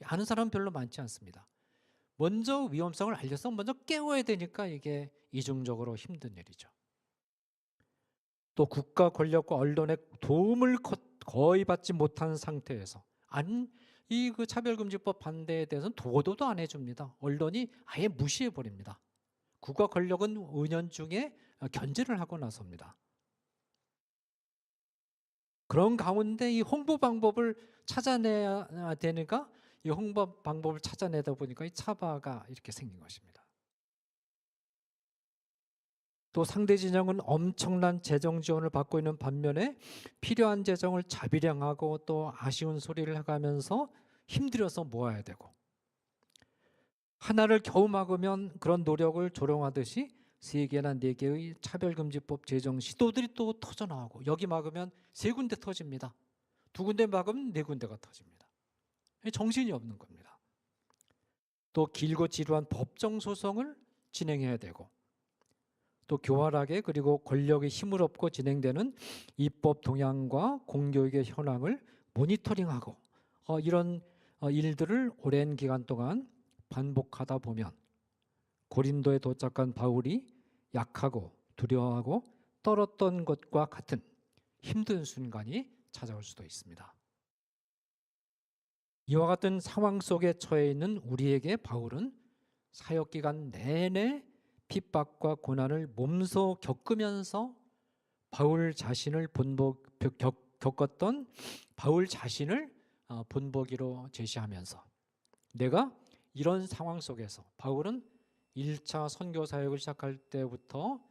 아는 사람은 별로 많지 않습니다. 먼저 위험성을 알려서 먼저 깨워야 되니까 이게 이중적으로 힘든 일이죠. 또 국가 권력과 언론의 도움을 거의 받지 못한 상태에서 이 그 차별금지법 반대에 대해서는 도도도 안 해줍니다. 언론이 아예 무시해 버립니다. 국가 권력은 은연중에 견제를 하고 나섭니다. 그런 가운데 이 홍보 방법을 찾아내야 되니까 이 홍보 방법을 찾아내다 보니까 이 차바가 이렇게 생긴 것입니다. 또 상대 진영은 엄청난 재정 지원을 받고 있는 반면에 필요한 재정을 자비량하고 또 아쉬운 소리를 해가면서 힘들어서 모아야 되고, 하나를 겨우 막으면 그런 노력을 조롱하듯이 3개나 4개의 차별금지법 제정 시도들이 또 터져나오고, 여기 막으면 3군데 터집니다. 2군데 막으면 4군데가 터집니다. 정신이 없는 겁니다. 또 길고 지루한 법정 소송을 진행해야 되고, 또 교활하게 그리고 권력의 힘을 얻고 진행되는 입법 동향과 공교육의 현황을 모니터링하고 이런 일들을 오랜 기간 동안 반복하다 보면 고린도에 도착한 바울이 약하고 두려워하고 떨었던 것과 같은 힘든 순간이 찾아올 수도 있습니다. 이와 같은 상황 속에 처해 있는 우리에게 바울은 사역 기간 내내 핍박과 고난을 몸소 겪으면서 바울 자신을 겪었던 바울 자신을 본보기로 제시하면서, 내가 이런 상황 속에서 바울은 1차 선교 사역을 시작할 때부터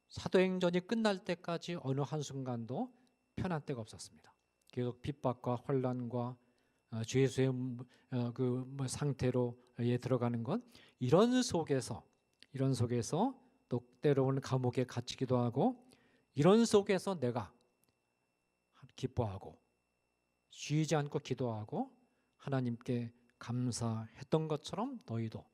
사도행전이 끝날 때까지 어느 한순간도 편한 때가 없었습니다. 계속 핍박과 혼란과 죄수의 상태로 들어가는 것, 이런 속에서 또 때로는 감옥에 갇히기도 하고, 이런 속에서 내가 기뻐하고 쉬지 않고 기도하고 하나님께 감사했던 것처럼 너희도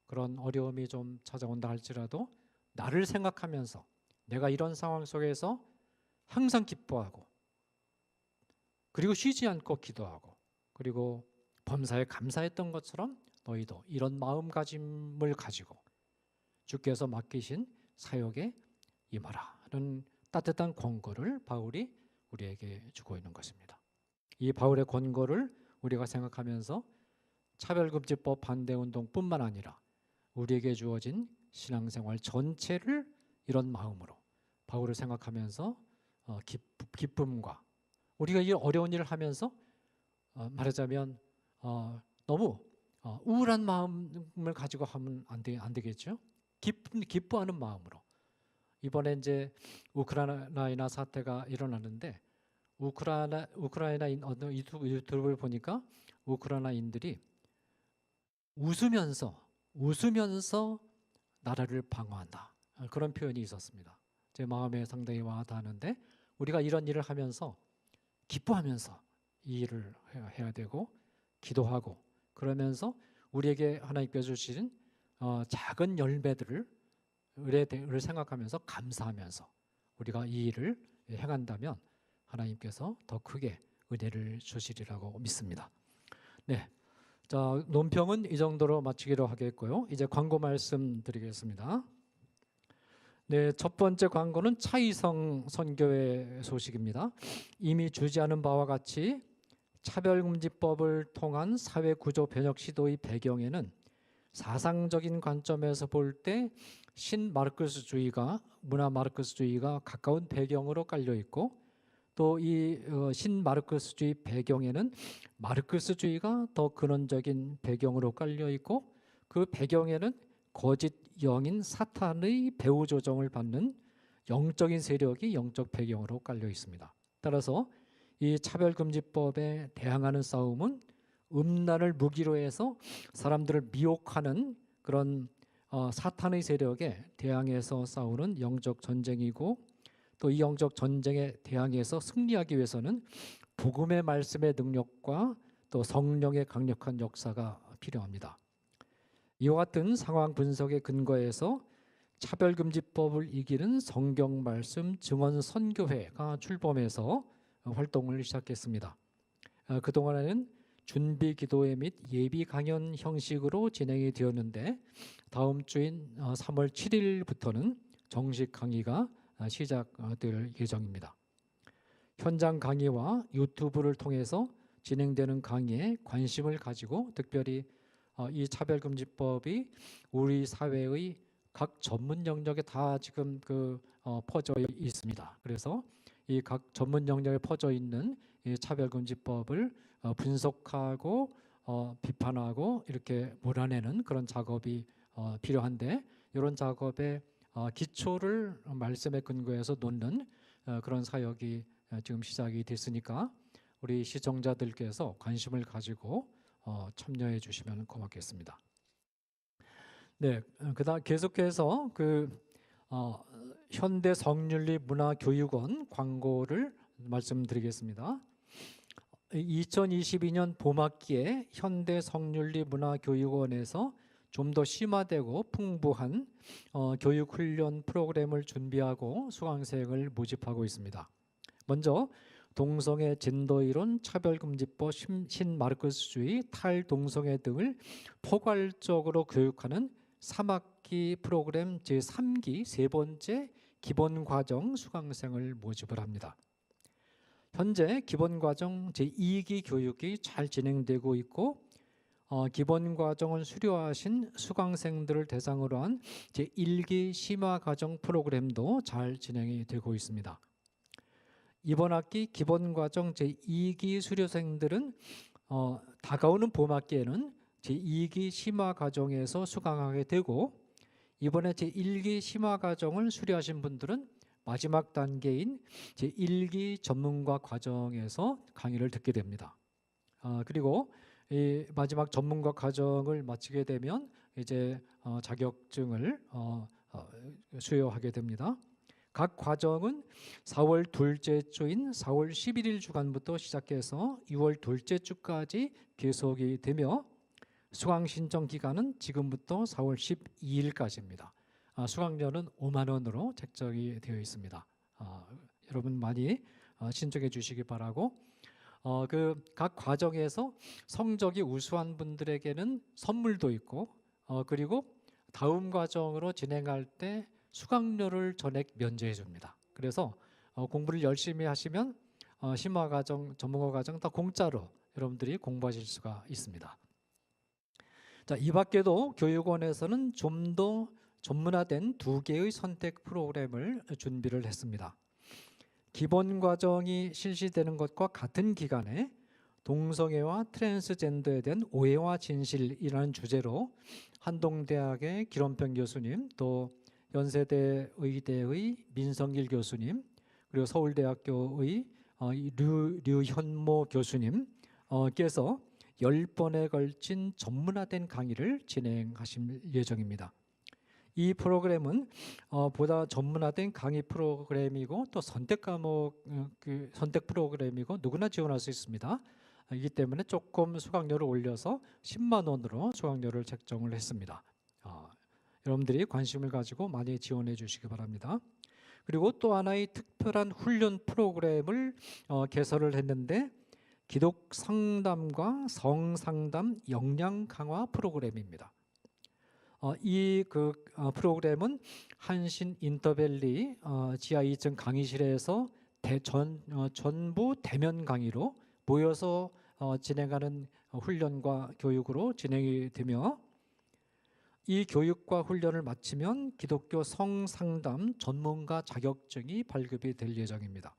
그런 어려움이 좀 찾아온다 할지라도 나를 생각하면서 내가 이런 상황 속에서 항상 기뻐하고 그리고 쉬지 않고 기도하고 그리고 범사에 감사했던 것처럼 너희도 이런 마음가짐을 가지고 주께서 맡기신 사역에 임하라는 따뜻한 권고를 바울이 우리에게 주고 있는 것입니다. 이 바울의 권고를 우리가 생각하면서 차별금지법 반대운동뿐만 아니라 우리에게 주어진 신앙생활 전체를 이런 마음으로 바울을 생각하면서 기쁨과, 우리가 이 어려운 일을 하면서 말하자면 너무 우울한 마음을 가지고 하면 안 되겠죠. 기뻐하는 마음으로 이번에 이제 우크라이나 사태가 일어났는데 우크라이나인 어느 유튜브를 보니까 우크라이나인들이 웃으면서 나라를 방어한다, 그런 표현이 있었습니다. 제 마음에 상당히 와닿는데, 우리가 이런 일을 하면서 기뻐하면서 이 일을 해야 되고 기도하고, 그러면서 우리에게 하나님께서 주신 작은 열매들을 생각하면서 감사하면서 우리가 이 일을 행한다면 하나님께서 더 크게 은혜를 주시리라고 믿습니다. 네, 자, 논평은 이 정도로 마치기로 하겠고요. 이제 광고 말씀드리겠습니다. 네, 첫 번째 광고는 차이성 선교회 소식입니다. 이미 주지하는 바와 같이 차별금지법을 통한 사회구조 변혁 시도의 배경에는 사상적인 관점에서 볼 때 신마르크스주의가, 문화 마르크스주의가 가까운 배경으로 깔려 있고, 또 이 신마르크스주의 배경에는 마르크스주의가 더 근원적인 배경으로 깔려 있고, 그 배경에는 거짓 영인 사탄의 배후 조정을 받는 영적인 세력이 영적 배경으로 깔려 있습니다. 따라서 이 차별금지법에 대항하는 싸움은 음란을 무기로 해서 사람들을 미혹하는 그런 사탄의 세력에 대항해서 싸우는 영적 전쟁이고, 또 이 영적 전쟁에 대항해서 승리하기 위해서는 복음의 말씀의 능력과 또 성령의 강력한 역사가 필요합니다. 이와 같은 상황 분석에 근거해서 차별금지법을 이기는 성경 말씀 증언 선교회가 출범해서 활동을 시작했습니다. 그동안에는 준비 기도회 및 예비 강연 형식으로 진행이 되었는데, 다음 주인 3월 7일부터는 정식 강의가 시작될 예정입니다. 현장 강의와 유튜브를 통해서 진행되는 강의에 관심을 가지고, 특별히 이 차별금지법이 우리 사회의 각 전문 영역에 다 지금 퍼져 있습니다. 그래서 이 각 전문 영역에 퍼져 있는 이 차별금지법을 분석하고 비판하고 이렇게 몰아내는 그런 작업이 필요한데, 이런 작업의 기초를 말씀에 근거해서 놓는 그런 사역이 지금 시작이 됐으니까 우리 시청자들께서 관심을 가지고 참여해 주시면 고맙겠습니다. 네, 그다음 계속해서 현대 성윤리 문화교육원 광고를 말씀드리겠습니다. 2022년 봄학기에 현대 성윤리 문화교육원에서 좀 더 심화되고 풍부한 교육훈련 프로그램을 준비하고 수강생을 모집하고 있습니다. 먼저 동성애 젠더이론, 차별금지법, 신마르크스주의, 탈동성애 등을 포괄적으로 교육하는 3학기 프로그램 제3기 세 번째 기본과정 수강생을 모집을 합니다. 현재 기본과정 제2기 교육이 잘 진행되고 있고, 기본과정을 수료하신 수강생들을 대상으로 한 제1기 심화과정 프로그램도 잘 진행이 되고 있습니다. 이번 학기 기본과정 제2기 수료생들은 다가오는 봄학기에는 제2기 심화과정에서 수강하게 되고, 이번에 제1기 심화과정을 수료하신 분들은 마지막 단계인 제1기 전문가 과정에서 강의를 듣게 됩니다. 그리고 이 마지막 전문가 과정을 마치게 되면 이제 자격증을 수여하게 됩니다. 각 과정은 4월 둘째 주인 4월 11일 주간부터 시작해서 6월 둘째 주까지 계속이 되며, 수강 신청 기간은 지금부터 4월 12일까지입니다. 수강료는 5만 원으로 책정이 되어 있습니다. 여러분 많이 신청해 주시기 바라고, 각 과정에서 성적이 우수한 분들에게는 선물도 있고, 그리고 다음 과정으로 진행할 때 수강료를 전액 면제해 줍니다. 그래서 공부를 열심히 하시면 심화과정, 전문가과정 다 공짜로 여러분들이 공부하실 수가 있습니다. 자, 이 밖에도 교육원에서는 좀 더 전문화된 2개의 선택 프로그램을 준비를 했습니다. 기본 과정이 실시되는 것과 같은 기간에 동성애와 트랜스젠더에 대한 오해와 진실이라는 주제로 한동대학의 기론평 교수님, 또 연세대 의대의 민성길 교수님, 그리고 서울대학교의 류현모 교수님께서 10번에 걸친 전문화된 강의를 진행하실 예정입니다. 이 프로그램은 보다 전문화된 강의 프로그램이고 또 선택 과목 선택 프로그램이고 누구나 지원할 수 있습니다. 이기 때문에 조금 수강료를 올려서 10만 원으로 수강료를 책정을 했습니다. 여러분들이 관심을 가지고 많이 지원해 주시기 바랍니다. 그리고 또 하나의 특별한 훈련 프로그램을 개설을 했는데 기독 상담과 성상담 역량 강화 프로그램입니다. 이 프로그램은 한신 인터밸리 지하 2층 강의실에서 전부 대면 강의로 모여서 진행하는 훈련과 교육으로 진행이 되며 이 교육과 훈련을 마치면 기독교 성상담 전문가 자격증이 발급이 될 예정입니다.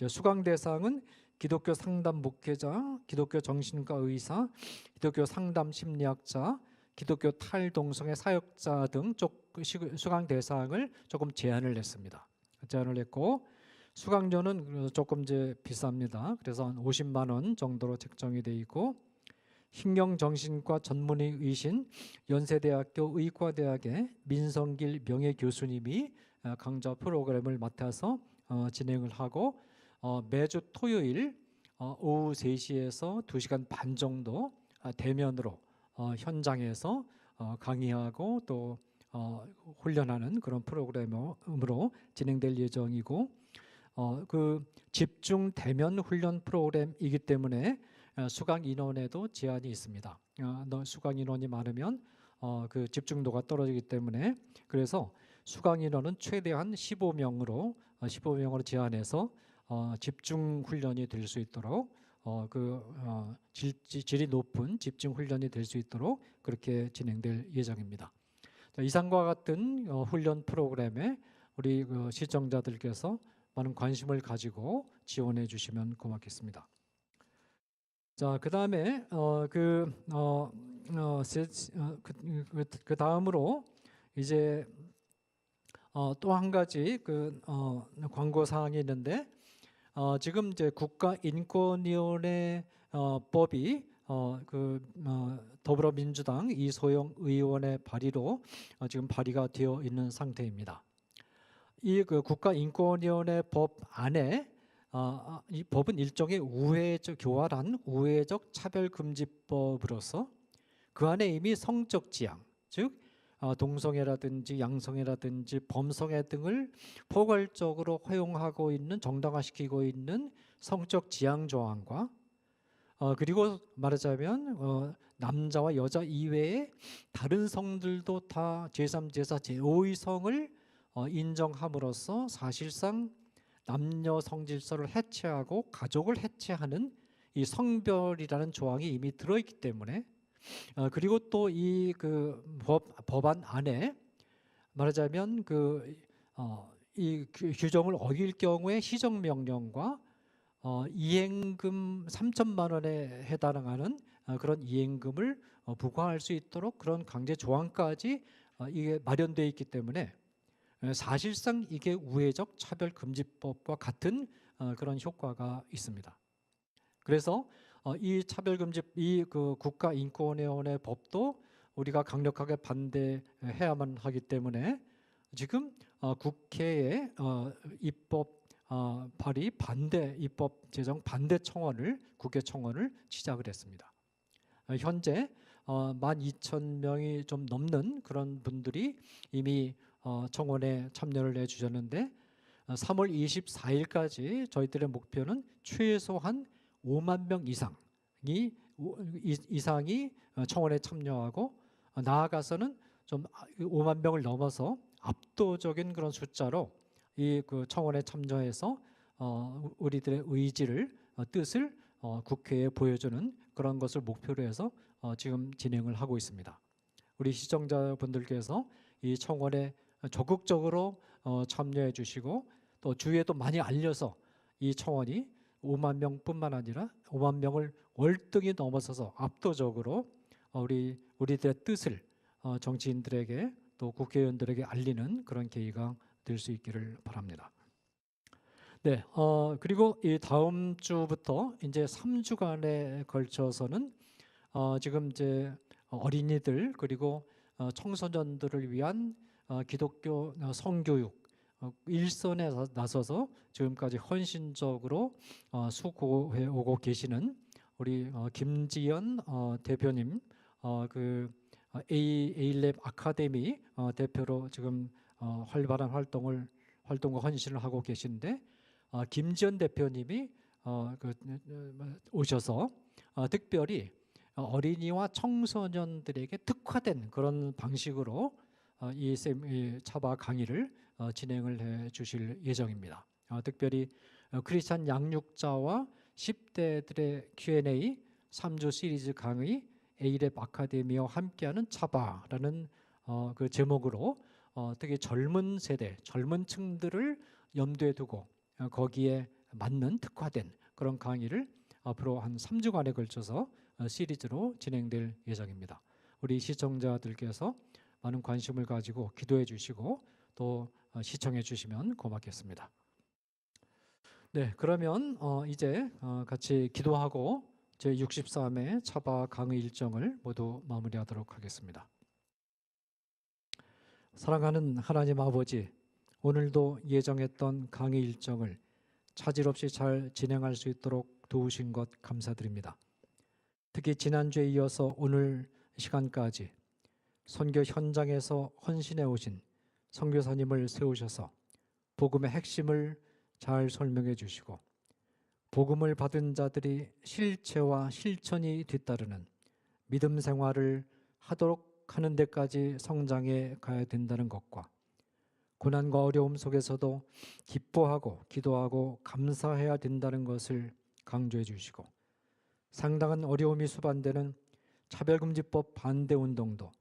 수강 대상은 기독교 상담 목회자, 기독교 정신과 의사, 기독교 상담 심리학자, 기독교 탈동성애 사역자 등 수강 대상을 조금 제한을 했습니다. 제한을 했고 수강료는 조금 이제 비쌉니다. 그래서 한 50만 원 정도로 책정이 되어 있고 신경정신과 전문의이신 연세대학교 의과대학의 민성길 명예교수님이 강좌 프로그램을 맡아서 진행을 하고 매주 토요일 오후 3시에서 2시간 반 정도 대면으로 현장에서 강의하고 또 훈련하는 그런 프로그램으로 진행될 예정이고 그 집중 대면 훈련 프로그램이기 때문에 수강 인원에도 제한이 있습니다. 수강 인원이 많으면 그 집중도가 떨어지기 때문에 그래서 수강 인원은 최대한 15명으로 제한해서 집중 훈련이 될 수 있도록 질이 높은 집중 훈련이 될 수 있도록 그렇게 진행될 예정입니다. 이상과 같은 훈련 프로그램에 우리 시청자들께서 많은 관심을 가지고 지원해 주시면 고맙겠습니다. 자, 그다음에 그 다음으로 이제 또 한 가지 광고 사항이 있는데 지금 이제 국가인권위원회 법이 더불어민주당 이소영 의원의 발의로 지금 발의가 되어 있는 상태입니다. 이 국가인권위원회 법 안에 이 법은 일종의 교활한 우회적 차별금지법으로서 그 안에 이미 성적 지향, 즉 동성애라든지 양성애라든지 범성애 등을 포괄적으로 허용하고 있는 정당화시키고 있는 성적 지향 조항과 그리고 말하자면 남자와 여자 이외에 다른 성들도 다 제3, 제4, 제5의 성을 인정함으로써 사실상 남녀 성질서를 해체하고 가족을 해체하는 이 성별이라는 조항이 이미 들어있기 때문에 그리고 또 이 법안 안에 말하자면 이 규정을 어길 경우에 시정명령과 이행금 3천만 원에 해당하는 그런 이행금을 부과할 수 있도록 그런 강제 조항까지 이게 마련되어 있기 때문에 사실상 이게 우회적 차별금지법과 같은 그런 효과가 있습니다. 그래서 이 차별금지 국가인권위원회 법도 우리가 강력하게 반대해야만 하기 때문에 지금 국회에 입법 발의 반대 입법 제정 반대 청원을 국회 청원을 시작을 했습니다. 현재 12,000명이 좀 넘는 그런 분들이 이미 청원에 참여를 해주셨는데 3월 24일까지 저희들의 목표는 최소한 5만 명 이상이 청원에 참여하고 나아가서는 좀 5만 명을 넘어서 압도적인 그런 숫자로 이 청원에 참여해서 우리들의 의지를 뜻을 국회에 보여주는 그런 것을 목표로 해서 지금 진행을 하고 있습니다. 우리 시청자분들께서 이 청원에 적극적으로 참여해 주시고 또 주위에도 많이 알려서 이 청원이 5만 명뿐만 아니라 5만 명을 월등히 넘어서서 압도적으로 우리들의 뜻을 정치인들에게 또 국회의원들에게 알리는 그런 계기가 될 수 있기를 바랍니다. 네, 그리고 이 다음 주부터 이제 3주간에 걸쳐서는 지금 이제 어린이들 그리고 청소년들을 위한 기독교 성교육 일선에 나서서 지금까지 헌신적으로 수고해 오고 계시는 우리 김지연 대표님, 그 A랩 아카데미 대표로 지금 활발한 활동과 헌신을 하고 계신데, 김지연 대표님이 오셔서 특별히 어린이와 청소년들에게 특화된 그런 방식으로 이 차바 강의를 진행을 해 주실 예정입니다. 특별히 크리스찬 양육자와 10대들의 Q&A 3주 시리즈 강의 A랩 아카데미와 함께하는 차바라는 그 제목으로 특히 젊은 세대, 젊은 층들을 염두에 두고 거기에 맞는 특화된 그런 강의를 앞으로 한 3주간에 걸쳐서 시리즈로 진행될 예정입니다. 우리 시청자들께서 많은 관심을 가지고 기도해 주시고 또 시청해 주시면 고맙겠습니다. 네, 그러면 이제 같이 기도하고 제63회 차바 강의 일정을 모두 마무리하도록 하겠습니다. 사랑하는 하나님 아버지, 오늘도 예정했던 강의 일정을 차질 없이 잘 진행할 수 있도록 도우신 것 감사드립니다. 특히 지난주에 이어서 오늘 시간까지 선교 현장에서 헌신해 오신 선교사님을 세우셔서 복음의 핵심을 잘 설명해 주시고 복음을 받은 자들이 실체와 실천이 뒤따르는 믿음 생활을 하도록 하는 데까지 성장해 가야 된다는 것과 고난과 어려움 속에서도 기뻐하고 기도하고 감사해야 된다는 것을 강조해 주시고 상당한 어려움이 수반되는 차별금지법 반대 운동도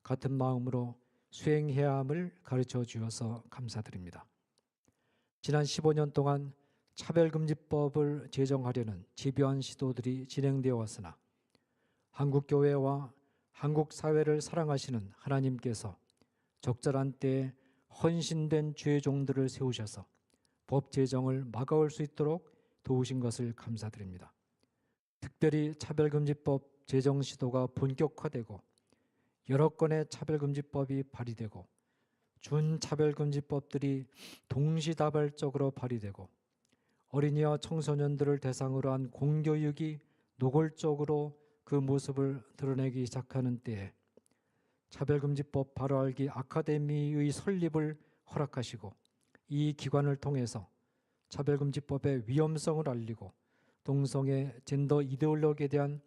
같은 마음으로 수행해야 함을 가르쳐 주셔서 감사드립니다. 지난 15년 동안 차별금지법을 제정하려는 집요한 시도들이 진행되어 왔으나 한국교회와 한국 사회를 사랑하시는 하나님께서 적절한 때에 헌신된 주의 종들을 세우셔서 법 제정을 막아올 수 있도록 도우신 것을 감사드립니다. 특별히 차별금지법 제정 시도가 본격화되고 여러 건의 차별금지법이 발의되고 준차별금지법들이 동시다발적으로 발의되고 어린이와 청소년들을 대상으로 한 공교육이 노골적으로 그 모습을 드러내기 시작하는 때에 차별금지법 바로알기 아카데미의 설립을 허락하시고 이 기관을 통해서 차별금지법의 위험성을 알리고 동성애 젠더 이데올로기에 대한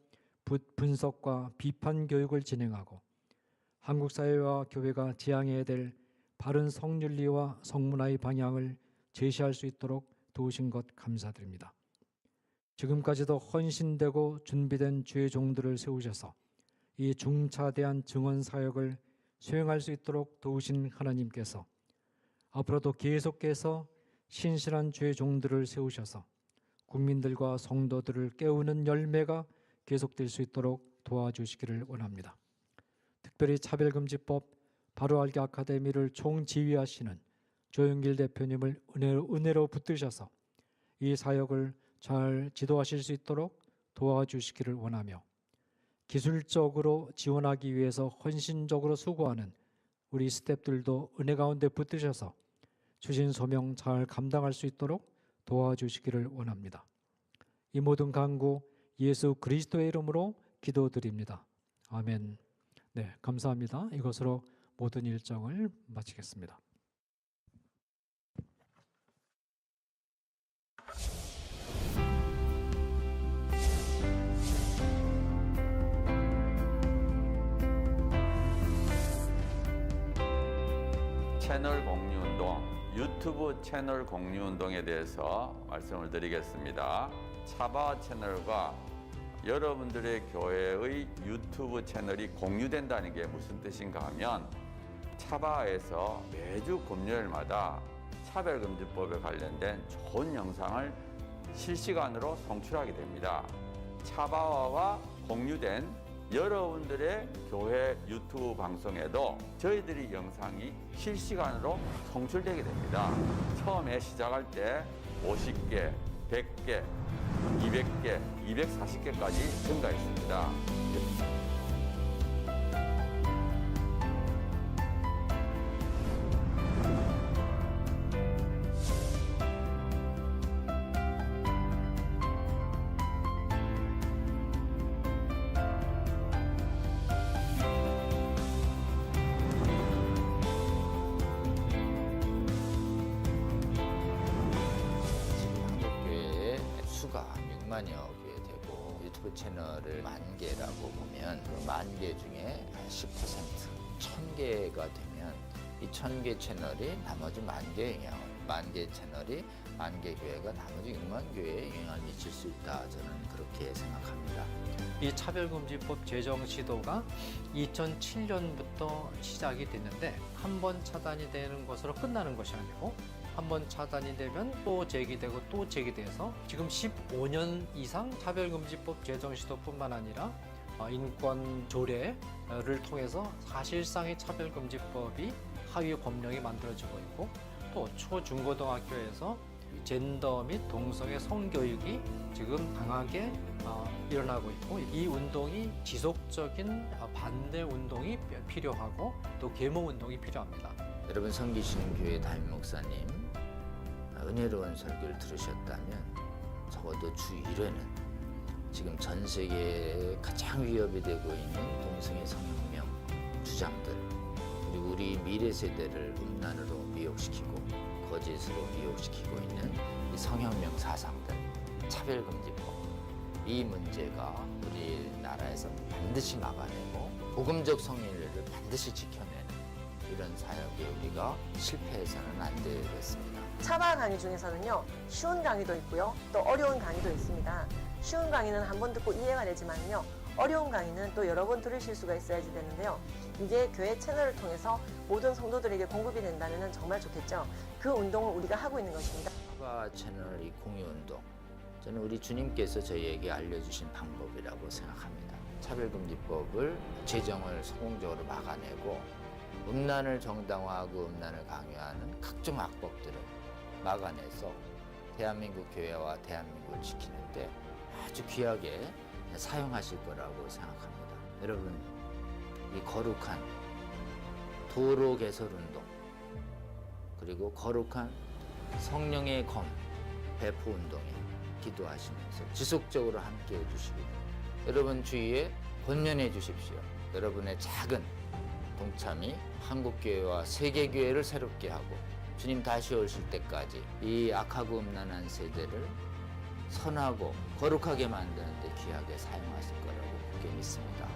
분석과 비판 교육을 진행하고 한국 사회와 교회가 지향해야 될 바른 성윤리와 성문화의 방향을 제시할 수 있도록 도우신 것 감사드립니다. 지금까지도 헌신되고 준비된 주의 종들을 세우셔서 이 중차대한 증언 사역을 수행할 수 있도록 도우신 하나님께서 앞으로도 계속해서 신실한 주의 종들을 세우셔서 국민들과 성도들을 깨우는 열매가 계속될 수 있도록 도와주시기를 원합니다. 특별히 차별금지법 바로알기 아카데미를 총지휘하시는 조영길 대표님을 은혜로 붙드셔서 이 사역을 잘 지도하실 수 있도록 도와주시기를 원하며 기술적으로 지원하기 위해서 헌신적으로 수고하는 우리 스태프들도 은혜 가운데 붙드셔서 주신 소명 잘 감당할 수 있도록 도와주시기를 원합니다. 이 모든 간구 예수 그리스도의 이름으로 기도드립니다. 아멘. 네, 감사합니다. 이것으로 모든 일정을 마치겠습니다. 채널 공유운동, 유튜브 채널 공유운동에 대해서 말씀을 드리겠습니다. 차바 채널과 여러분들의 교회의 유튜브 채널이 공유된다는 게 무슨 뜻인가 하면 차바에서 매주 금요일마다 차별금지법에 관련된 좋은 영상을 실시간으로 송출하게 됩니다. 차바와와 공유된 여러분들의 교회 유튜브 방송에도 저희들이 영상이 실시간으로 송출되게 됩니다. 처음에 시작할 때 50개, 100개, 200개, 240개까지 증가했습니다. 한국교회의 수가 6만여 개 되고 유튜브 채널을 10,000개라고 보면 그 10,000개 중에 10%, 1,000개가 되면 이 1,000개 채널이 나머지 10,000개에 영향을, 10,000개 채널이 10,000개 교회가 나머지 6만 교회에 영향을 미칠 수 있다. 저는 그렇게 생각합니다. 이 차별금지법 제정 시도가 2007년부터 시작이 됐는데 한 번 차단이 되는 것으로 끝나는 것이 아니고 한 번 차단이 되면 또 제기되고 또 제기돼서 지금 15년 이상 차별금지법 제정 시도뿐만 아니라 인권 조례를 통해서 사실상의 차별금지법이 하위 법령이 만들어지고 있고 또 초중고등학교에서 젠더 및 동성애 성교육이 지금 강하게 일어나고 있고 이 운동이 지속적인 반대 운동이 필요하고 또 계몽 운동이 필요합니다. 여러분 섬기시는 교회 담임 목사님 은혜로운 설교를 들으셨다면 적어도 주 1회는 지금 전 세계에 가장 위협이 되고 있는 동성애 성혁명 주장들 그리고 우리 미래 세대를 음란으로 미혹시키고 거짓으로 미혹시키고 있는 이 성혁명 사상들 차별금지법 이 문제가 우리나라에서 반드시 막아내고 복음적 성인례를 반드시 지켜내는 이런 사역에 우리가 실패해서는 안 되겠습니다. 차바 강의 중에서는요, 쉬운 강의도 있고요, 또 어려운 강의도 있습니다. 쉬운 강의는 한 번 듣고 이해가 되지만요, 어려운 강의는 또 여러 번 들으실 수가 있어야지 되는데요. 이게 교회 채널을 통해서 모든 성도들에게 공급이 된다면 정말 좋겠죠. 그 운동을 우리가 하고 있는 것입니다. 차바 채널 이 공유 운동, 저는 우리 주님께서 저희에게 알려주신 방법이라고 생각합니다. 차별금지법을 제정을 성공적으로 막아내고 음란을 정당화하고 음란을 강요하는 각종 악법들을 막아내서 대한민국 교회와 대한민국을 지키는데 아주 귀하게 사용하실 거라고 생각합니다. 여러분, 이 거룩한 도로 개설 운동 그리고 거룩한 성령의 검 배포 운동에 기도하시면서 지속적으로 함께 해주시기 바랍니다. 여러분 주위에 권면해 주십시오. 여러분의 작은 동참이 한국교회와 세계교회를 새롭게 하고 주님 다시 오실 때까지 이 악하고 음란한 세대를 선하고 거룩하게 만드는 데 귀하게 사용하실 거라고 굳게 믿습니다.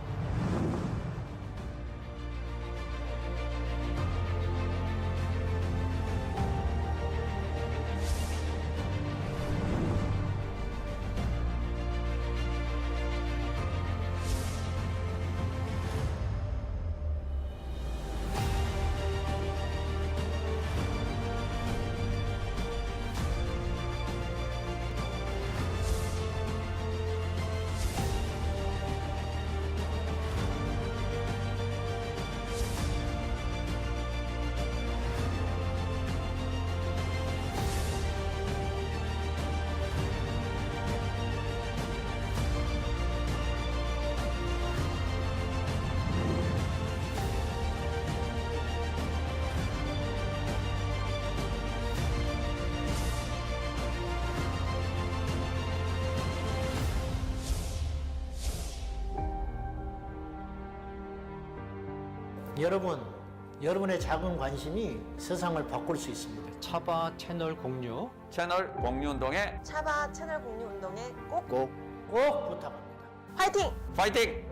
여러분의 작은 관심이 세상을 바꿀 수 있습니다. 차바 채널 공유 채널 공유 운동에 차바 채널 공유 운동에 꼭 꼭 꼭 부탁합니다. 화이팅! 파이팅!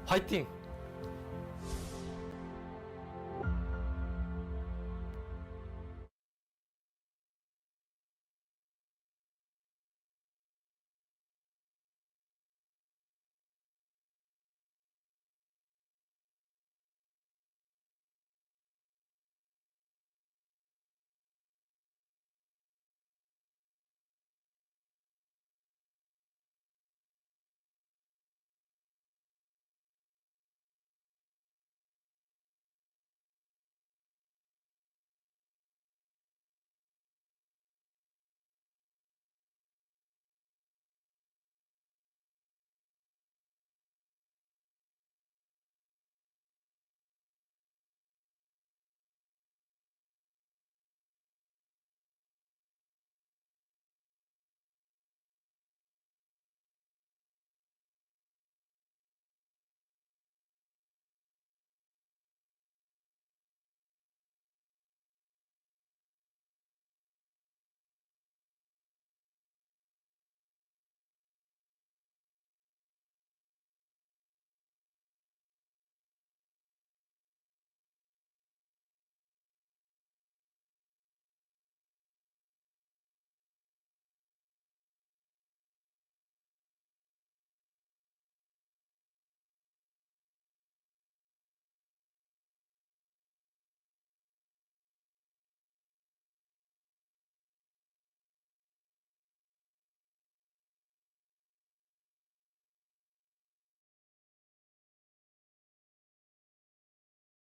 화이팅!